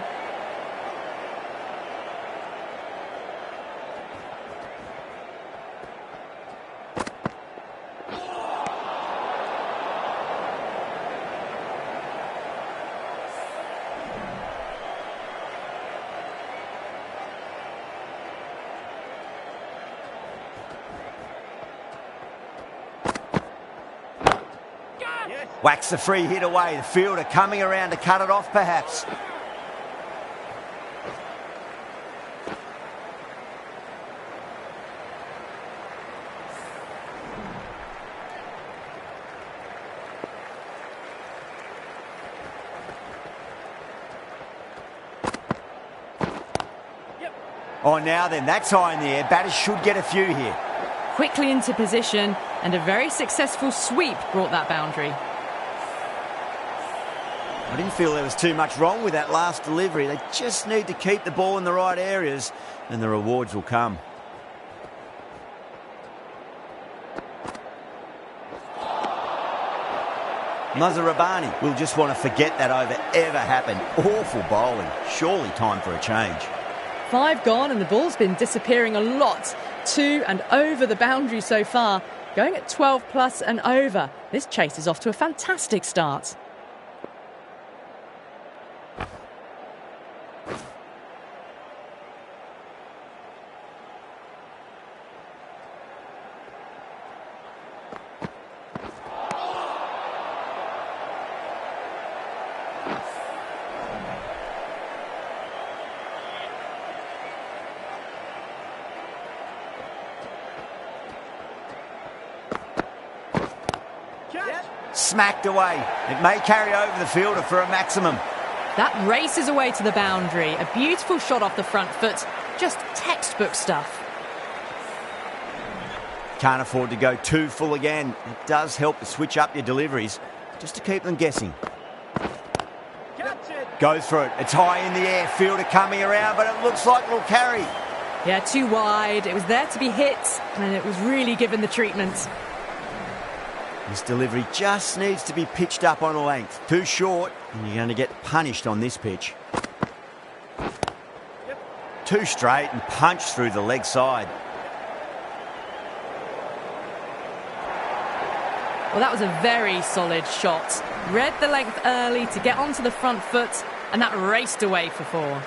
Speaker 1: Whacks the free hit away. The fielder coming around to cut it off, perhaps. Oh, now then, that's high in the air. Batters should get a few here.
Speaker 2: Quickly into position, and a very successful sweep brought that boundary.
Speaker 1: I didn't feel there was too much wrong with that last delivery. They just need to keep the ball in the right areas and the rewards will come. Mazarabani will just want to forget that over ever happened. Awful bowling. Surely time for a change.
Speaker 2: 5 gone and the ball's been disappearing a lot. 2 and over the boundary so far. Going at 12 plus and over. This chase is off to a fantastic start.
Speaker 1: Smacked away. It may carry over the fielder for a maximum.
Speaker 2: That races away to the boundary. A beautiful shot off the front foot. Just textbook stuff.
Speaker 1: Can't afford to go too full again. It does help to switch up your deliveries, just to keep them guessing. Goes for it. It's high in the air. Fielder coming around, but it looks like it'll carry.
Speaker 2: Yeah, too wide. It was there to be hit, and it was really given the treatment.
Speaker 1: This delivery just needs to be pitched up on a length. Too short, and you're going to get punished on this pitch. Too straight and punched through the leg side.
Speaker 2: Well, that was a very solid shot. Read the length early to get onto the front foot, and that raced away for 4.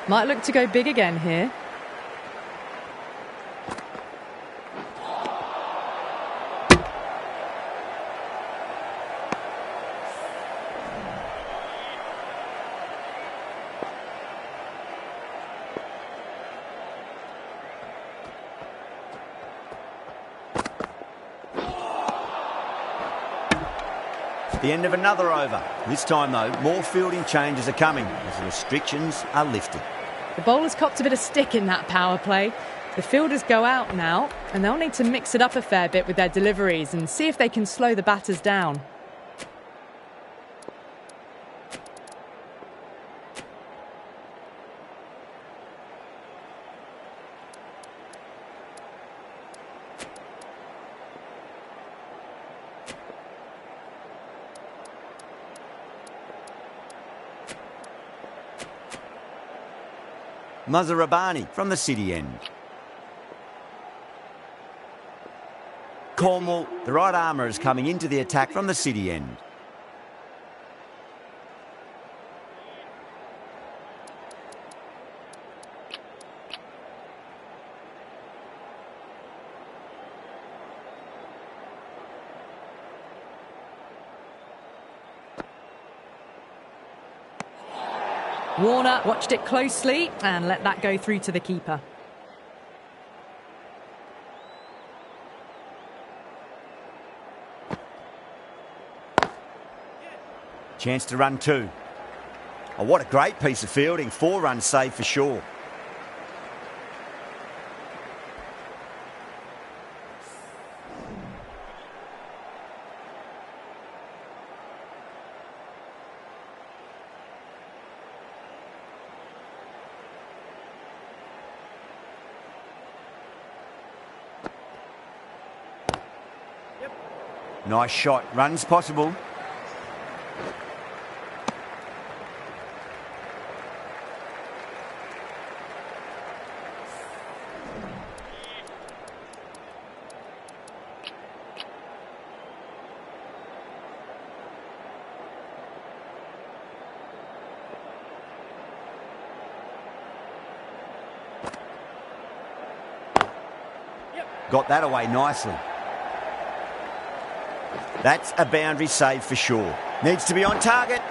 Speaker 2: Might look to go big again here.
Speaker 1: The end of another over. This time, though, more fielding changes are coming as the restrictions are lifted.
Speaker 2: The bowlers copped a bit of stick in that power play. The fielders go out now, and they'll need to mix it up a fair bit with their deliveries and see if they can slow the batters down.
Speaker 1: Mazarabani from the city end. Cornwall, the right armour is coming into the attack from the city end.
Speaker 2: Warner watched it closely and let that go through to the keeper.
Speaker 1: Chance to run 2. Oh, what a great piece of fielding. 4 runs saved for sure. Nice shot. Runs possible. Got that away nicely. That's a boundary save for sure. Needs to be on target.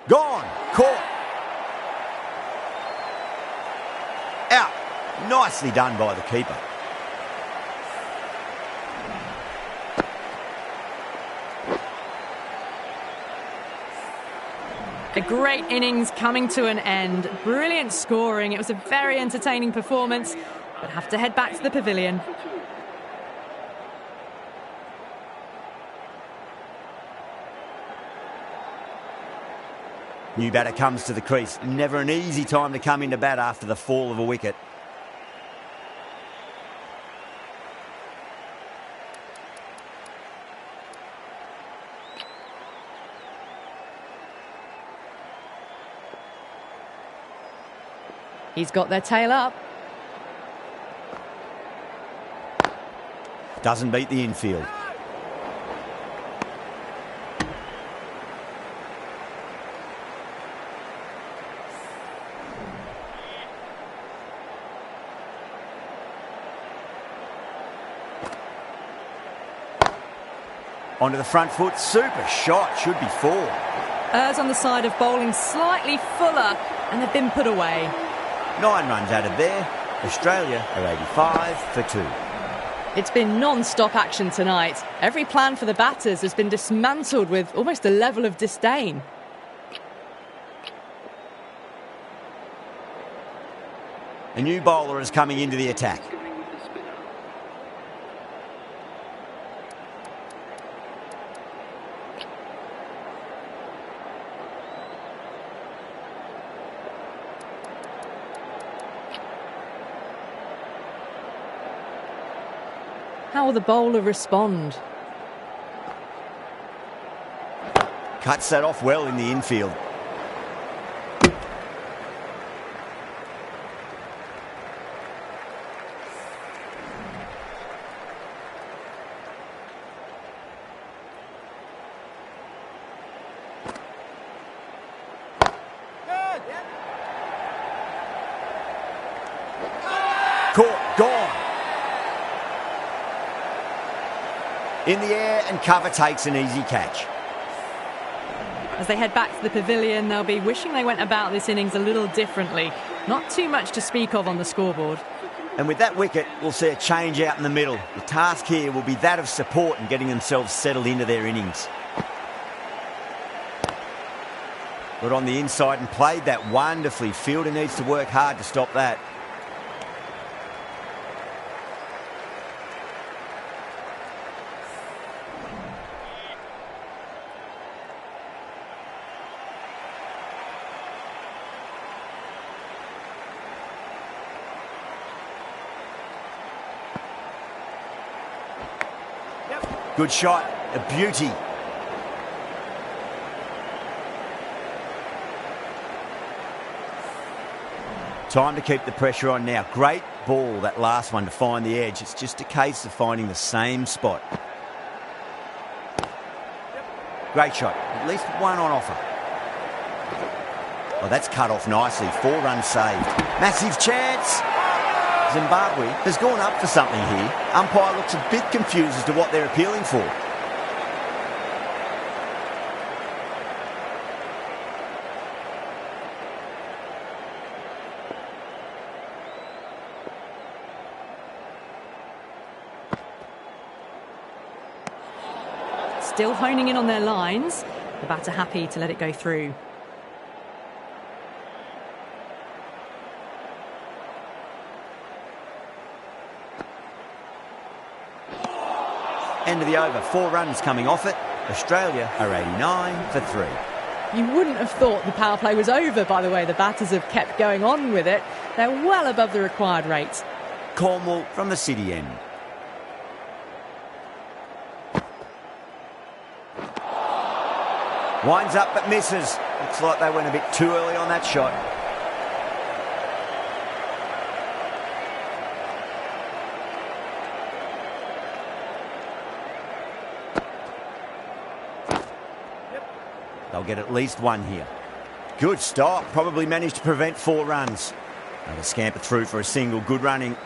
Speaker 1: Gone. Caught. Out. Nicely done by the keeper.
Speaker 2: A great innings coming to an end. Brilliant scoring. It was a very entertaining performance, but have to head back to the pavilion.
Speaker 1: New batter comes to the crease. Never an easy time to come into bat after the fall of a wicket.
Speaker 2: He's got their tail up.
Speaker 1: Doesn't beat the infield. Onto the front foot. Super shot. Should be 4.
Speaker 2: Errs on the side of bowling slightly fuller, and they've been put away.
Speaker 1: 9 runs added there. Australia are 85 for 2.
Speaker 2: It's been non-stop action tonight. Every plan for the batters has been dismantled with almost a level of disdain.
Speaker 1: A new bowler is coming into the attack.
Speaker 2: How will the bowler respond?
Speaker 1: Cuts that off well in the infield. Caught, gone. In the air and cover takes an easy catch.
Speaker 2: As they head back to the pavilion, they'll be wishing they went about this innings a little differently. Not too much to speak of on the scoreboard.
Speaker 1: And with that wicket, we'll see a change out in the middle. The task here will be that of support and getting themselves settled into their innings. Got on the inside and played that wonderfully. Fielder needs to work hard to stop that. Good shot, a beauty. Time to keep the pressure on now. Great ball, that last one, to find the edge. It's just a case of finding the same spot. Great shot, at least one on offer. Oh, that's cut off nicely. 4 runs saved. Massive chance. Zimbabwe has gone up for something here. Umpire looks a bit confused as to what they're appealing for.
Speaker 2: Still honing in on their lines. The batter happy to let it go through.
Speaker 1: End of the over. 4 runs coming off it. Australia are 89 for 3.
Speaker 2: You wouldn't have thought the power play was over by the way the batters have kept going on with it. They're well above the required rate.
Speaker 1: Cornwall from the city end. Winds up but misses. Looks like they went a bit too early on that shot. They'll get at least one here. Good stop. Probably managed to prevent 4 runs. Another scamper through for a single. Good running.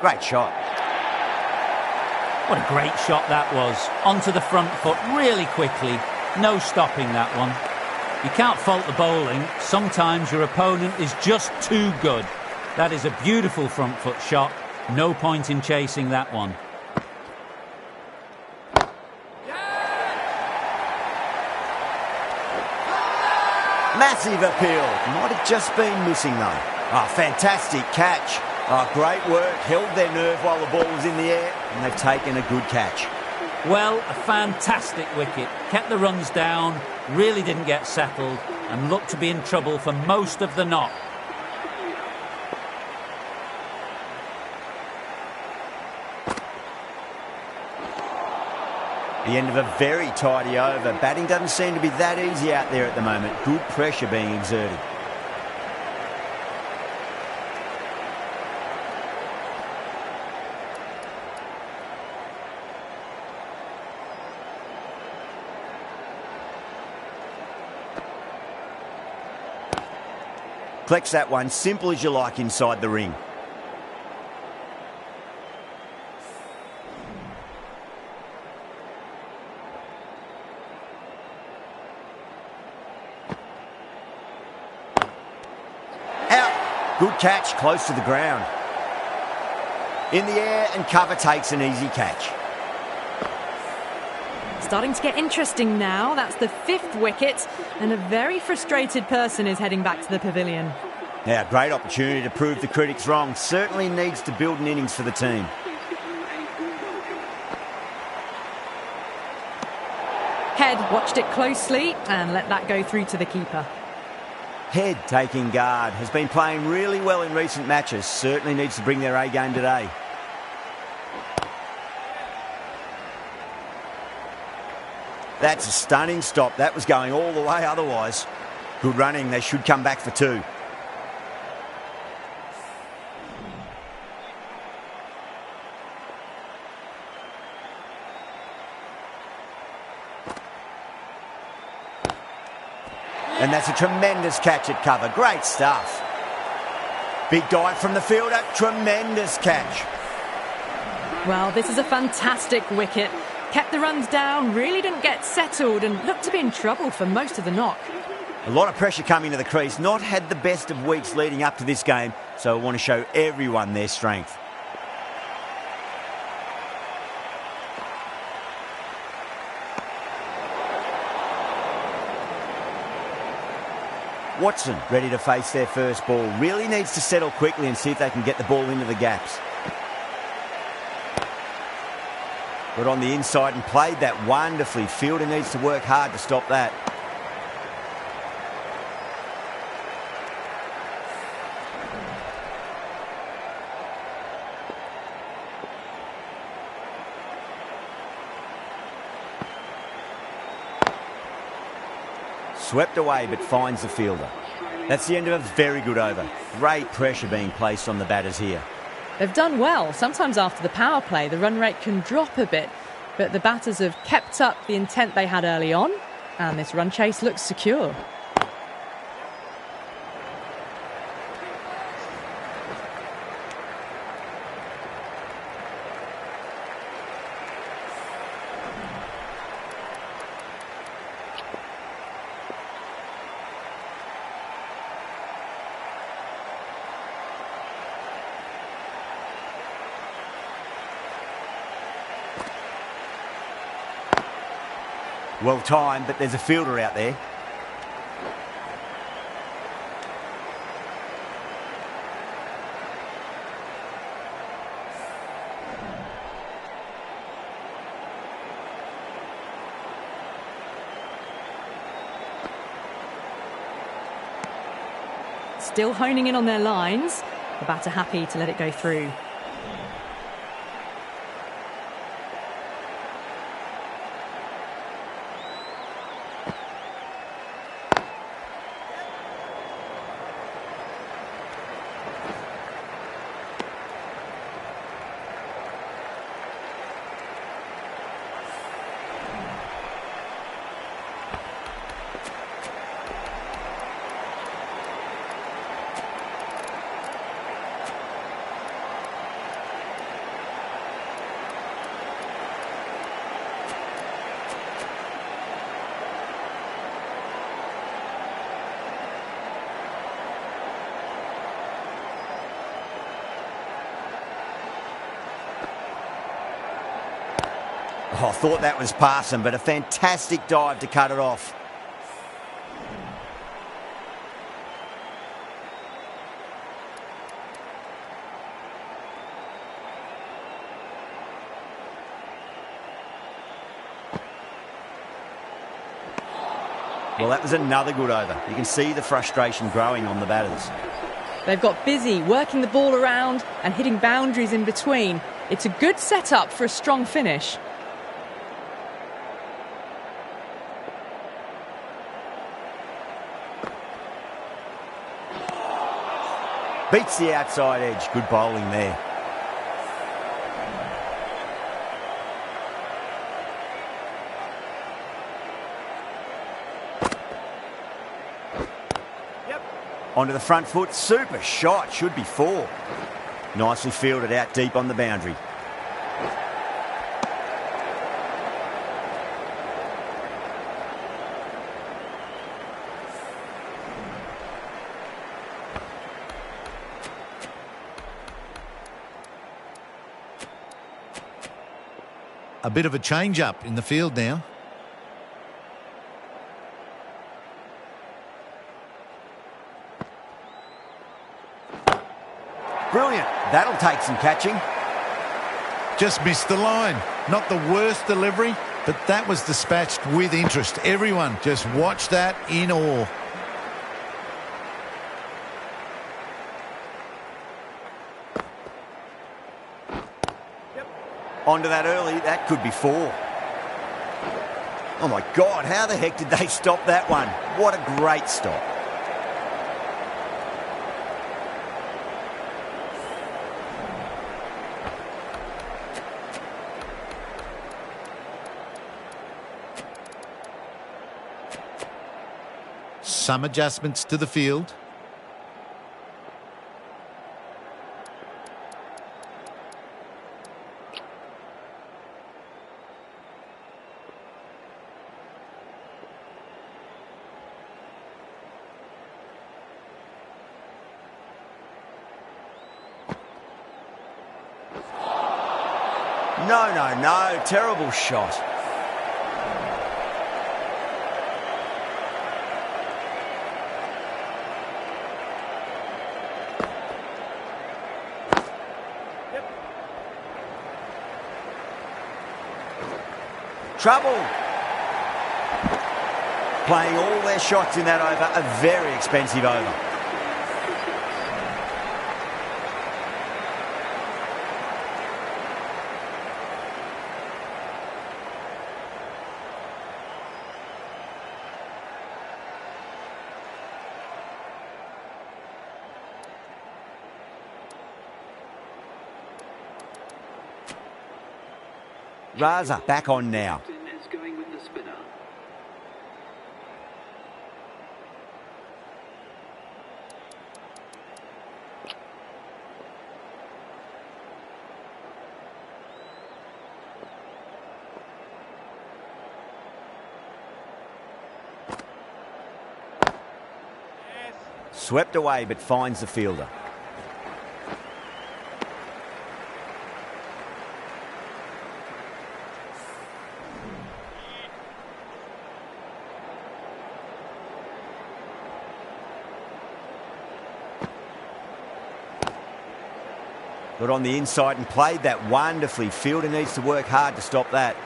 Speaker 1: Great shot.
Speaker 5: What a great shot that was. Onto the front foot really quickly. No stopping that one. You can't fault the bowling. Sometimes your opponent is just too good. That is a beautiful front foot shot. No point in chasing that one.
Speaker 1: Massive appeal. Might have just been missing though. Oh, fantastic catch. Oh, great work. Held their nerve while the ball was in the air, and they've taken a good catch.
Speaker 5: Well, a fantastic wicket. Kept the runs down, really didn't get settled, and looked to be in trouble for most of the knock.
Speaker 1: The end of a very tidy over. Batting doesn't seem to be that easy out there at the moment. Good pressure being exerted. Collects that one, simple as you like inside the ring. Out. Good catch, close to the ground. In the air and cover takes an easy catch.
Speaker 2: Starting to get interesting now. That's the 5th wicket, and a very frustrated person is heading back to the pavilion.
Speaker 1: Now, great opportunity to prove the critics wrong. Certainly needs to build an innings for the team.
Speaker 2: Head watched it closely and let that go through to the keeper.
Speaker 1: Head taking guard. Has been playing really well in recent matches. Certainly needs to bring their A game today. That's a stunning stop. That was going all the way otherwise. Good running. They should come back for 2. And that's a tremendous catch at cover. Great stuff. Big dive from the fielder. Tremendous catch.
Speaker 2: Well, this is a fantastic wicket. Kept the runs down, really didn't get settled, and looked to be in trouble for most of the knock.
Speaker 1: A lot of pressure coming to the crease. Not had the best of weeks leading up to this game, so I want to show everyone their strength. Watson ready to face their first ball. Really needs to settle quickly and see if they can get the ball into the gaps. Got on the inside and played that wonderfully. Fielder needs to work hard to stop that. Swept away but finds the fielder. That's the end of a very good over. Great pressure being placed on the batters here.
Speaker 2: They've done well. Sometimes after the power play, the run rate can drop a bit, but the batters have kept up the intent they had early on, and this run chase looks secure.
Speaker 1: Well timed, but there's a fielder out there.
Speaker 2: Still honing in on their lines. The batter happy to let it go through.
Speaker 1: Oh, I thought that was passing, but a fantastic dive to cut it off. Well, that was another good over. You can see the frustration growing on the batters.
Speaker 2: They've got busy working the ball around and hitting boundaries in between. It's a good setup for a strong finish.
Speaker 1: Beats the outside edge. Good bowling there. Onto the front foot. Super shot. Should be 4. Nicely fielded out deep on the boundary.
Speaker 3: A bit of a change-up in the field now.
Speaker 1: Brilliant. That'll take some catching.
Speaker 3: Just missed the line. Not the worst delivery, but that was dispatched with interest. Everyone just watched that in awe.
Speaker 1: Onto that early. That could be 4. Oh, my God. How the heck did they stop that one? What a great stop.
Speaker 3: Some adjustments to the field.
Speaker 1: No. Terrible shot. Trouble. Playing all their shots in that over. A very expensive over. Raza back on now.
Speaker 6: Is going with the spinner.
Speaker 1: Swept away but finds the fielder. Got on the inside and played that wonderfully. Fielder needs to work hard to stop that.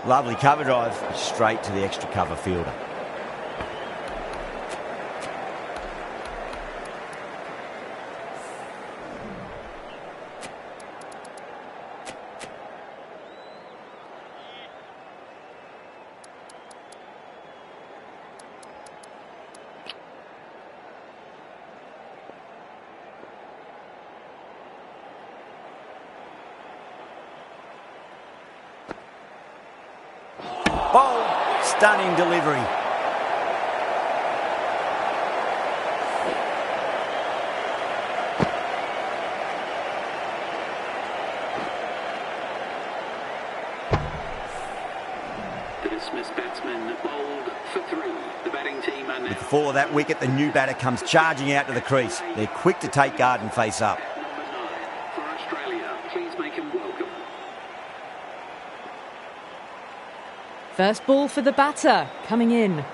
Speaker 1: Lovely cover drive, straight to the extra cover fielder. Bold, stunning delivery.
Speaker 6: The dismissed batsman bowled for 3. The batting team are now...
Speaker 1: With the fall of that wicket, the new batter comes charging out to the crease. They're quick to take guard and face up.
Speaker 6: Number 9 for Australia. Please make him welcome.
Speaker 2: First ball for the batter, coming in.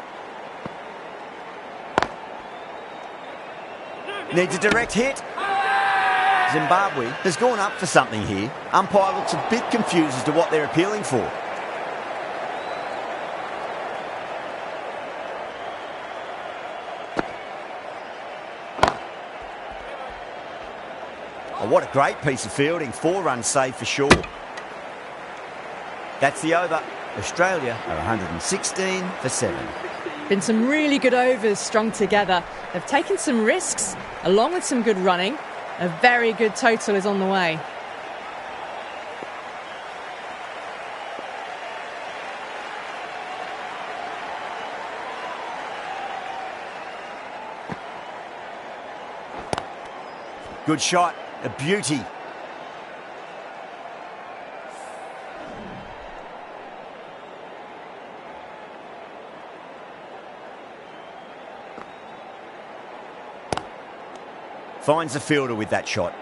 Speaker 1: Needs a direct hit. Zimbabwe has gone up for something here. Umpire looks a bit confused as to what they're appealing for. Oh, what a great piece of fielding. 4 runs saved for sure. That's the over. Australia are 116 for 7.
Speaker 2: Been some really good overs strung together. They've taken some risks, along with some good running. A very good total is on the way.
Speaker 1: Good shot, a beauty. Finds the fielder with that shot.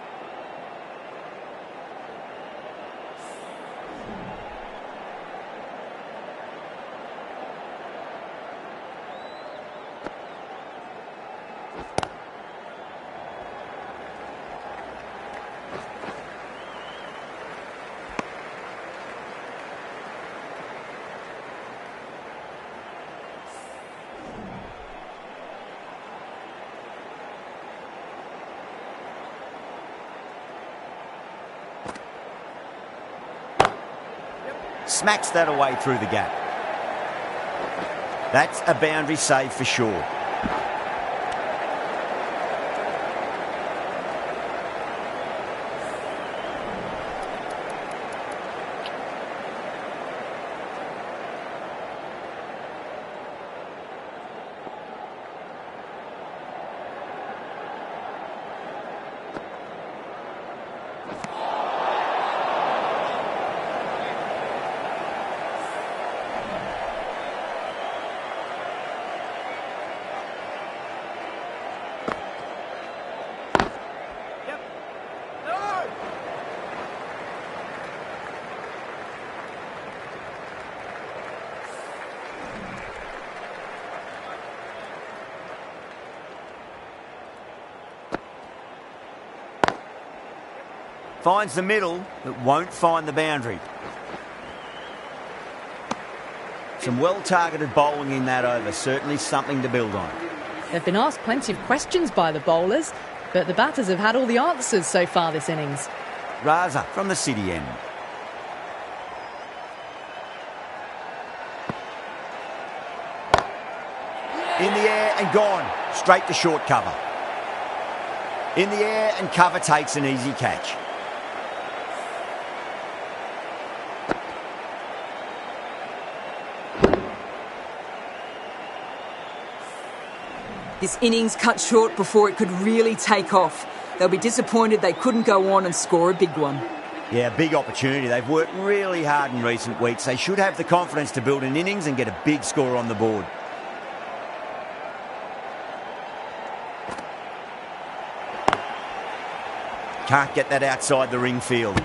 Speaker 1: Smacks that away through the gap. That's a boundary save for sure. Finds the middle, but won't find the boundary. Some well-targeted bowling in that over, certainly something to build on.
Speaker 2: They've been asked plenty of questions by the bowlers, but the batters have had all the answers so far this innings.
Speaker 1: Raza from the city end. In the air and gone, straight to short cover. In the air and cover takes an easy catch.
Speaker 4: This innings cut short before it could really take off. They'll be disappointed they couldn't go on and score a big one.
Speaker 1: Yeah, big opportunity. They've worked really hard in recent weeks. They should have the confidence to build an innings and get a big score on the board. Can't get that outside the ring field.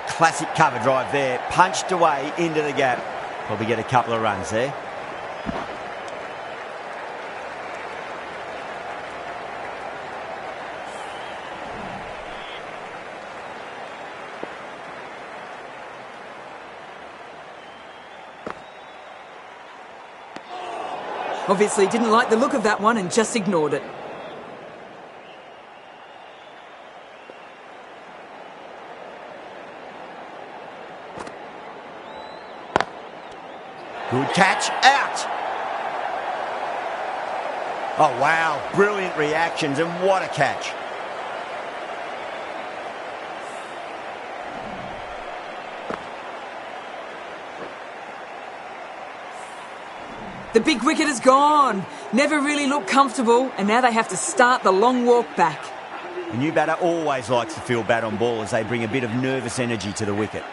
Speaker 1: Classic cover drive there, punched away into the gap. Probably get a couple of runs there.
Speaker 4: Obviously didn't like the look of that one and just ignored it.
Speaker 1: Good catch, out! Oh wow, brilliant reactions and what a catch.
Speaker 4: The big wicket is gone. Never really looked comfortable, and now they have to start the long walk back.
Speaker 1: A new batter always likes to feel bat on ball as they bring a bit of nervous energy to the wicket.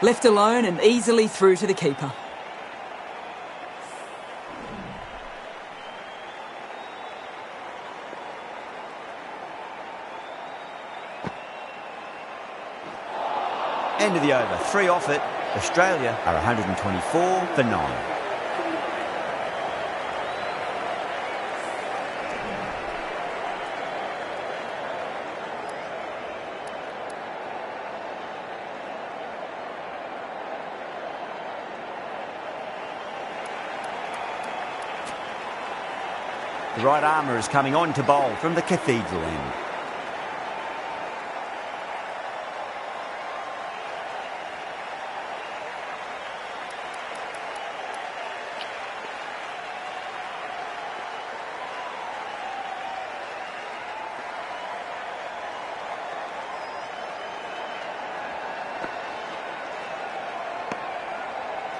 Speaker 4: Left alone and easily through to the keeper.
Speaker 1: End of the over, 3 off it. Australia are 124 for 9. The right armour is coming on to bowl from the cathedral end.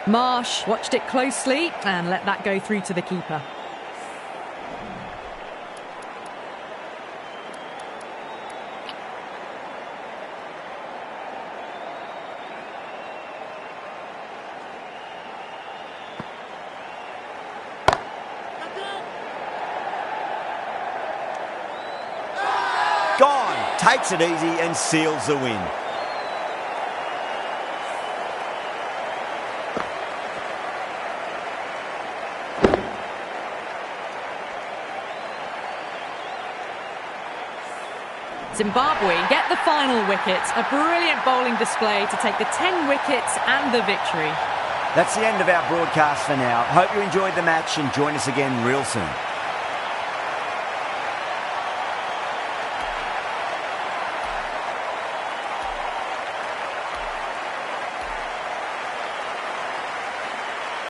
Speaker 2: Marsh watched it closely and let that go through to the keeper.
Speaker 1: Gone, takes it easy and seals the win.
Speaker 2: Zimbabwe get the final wicket. A brilliant bowling display to take the 10 wickets and the victory.
Speaker 1: That's the end of our broadcast for now. Hope you enjoyed the match and join us again real soon.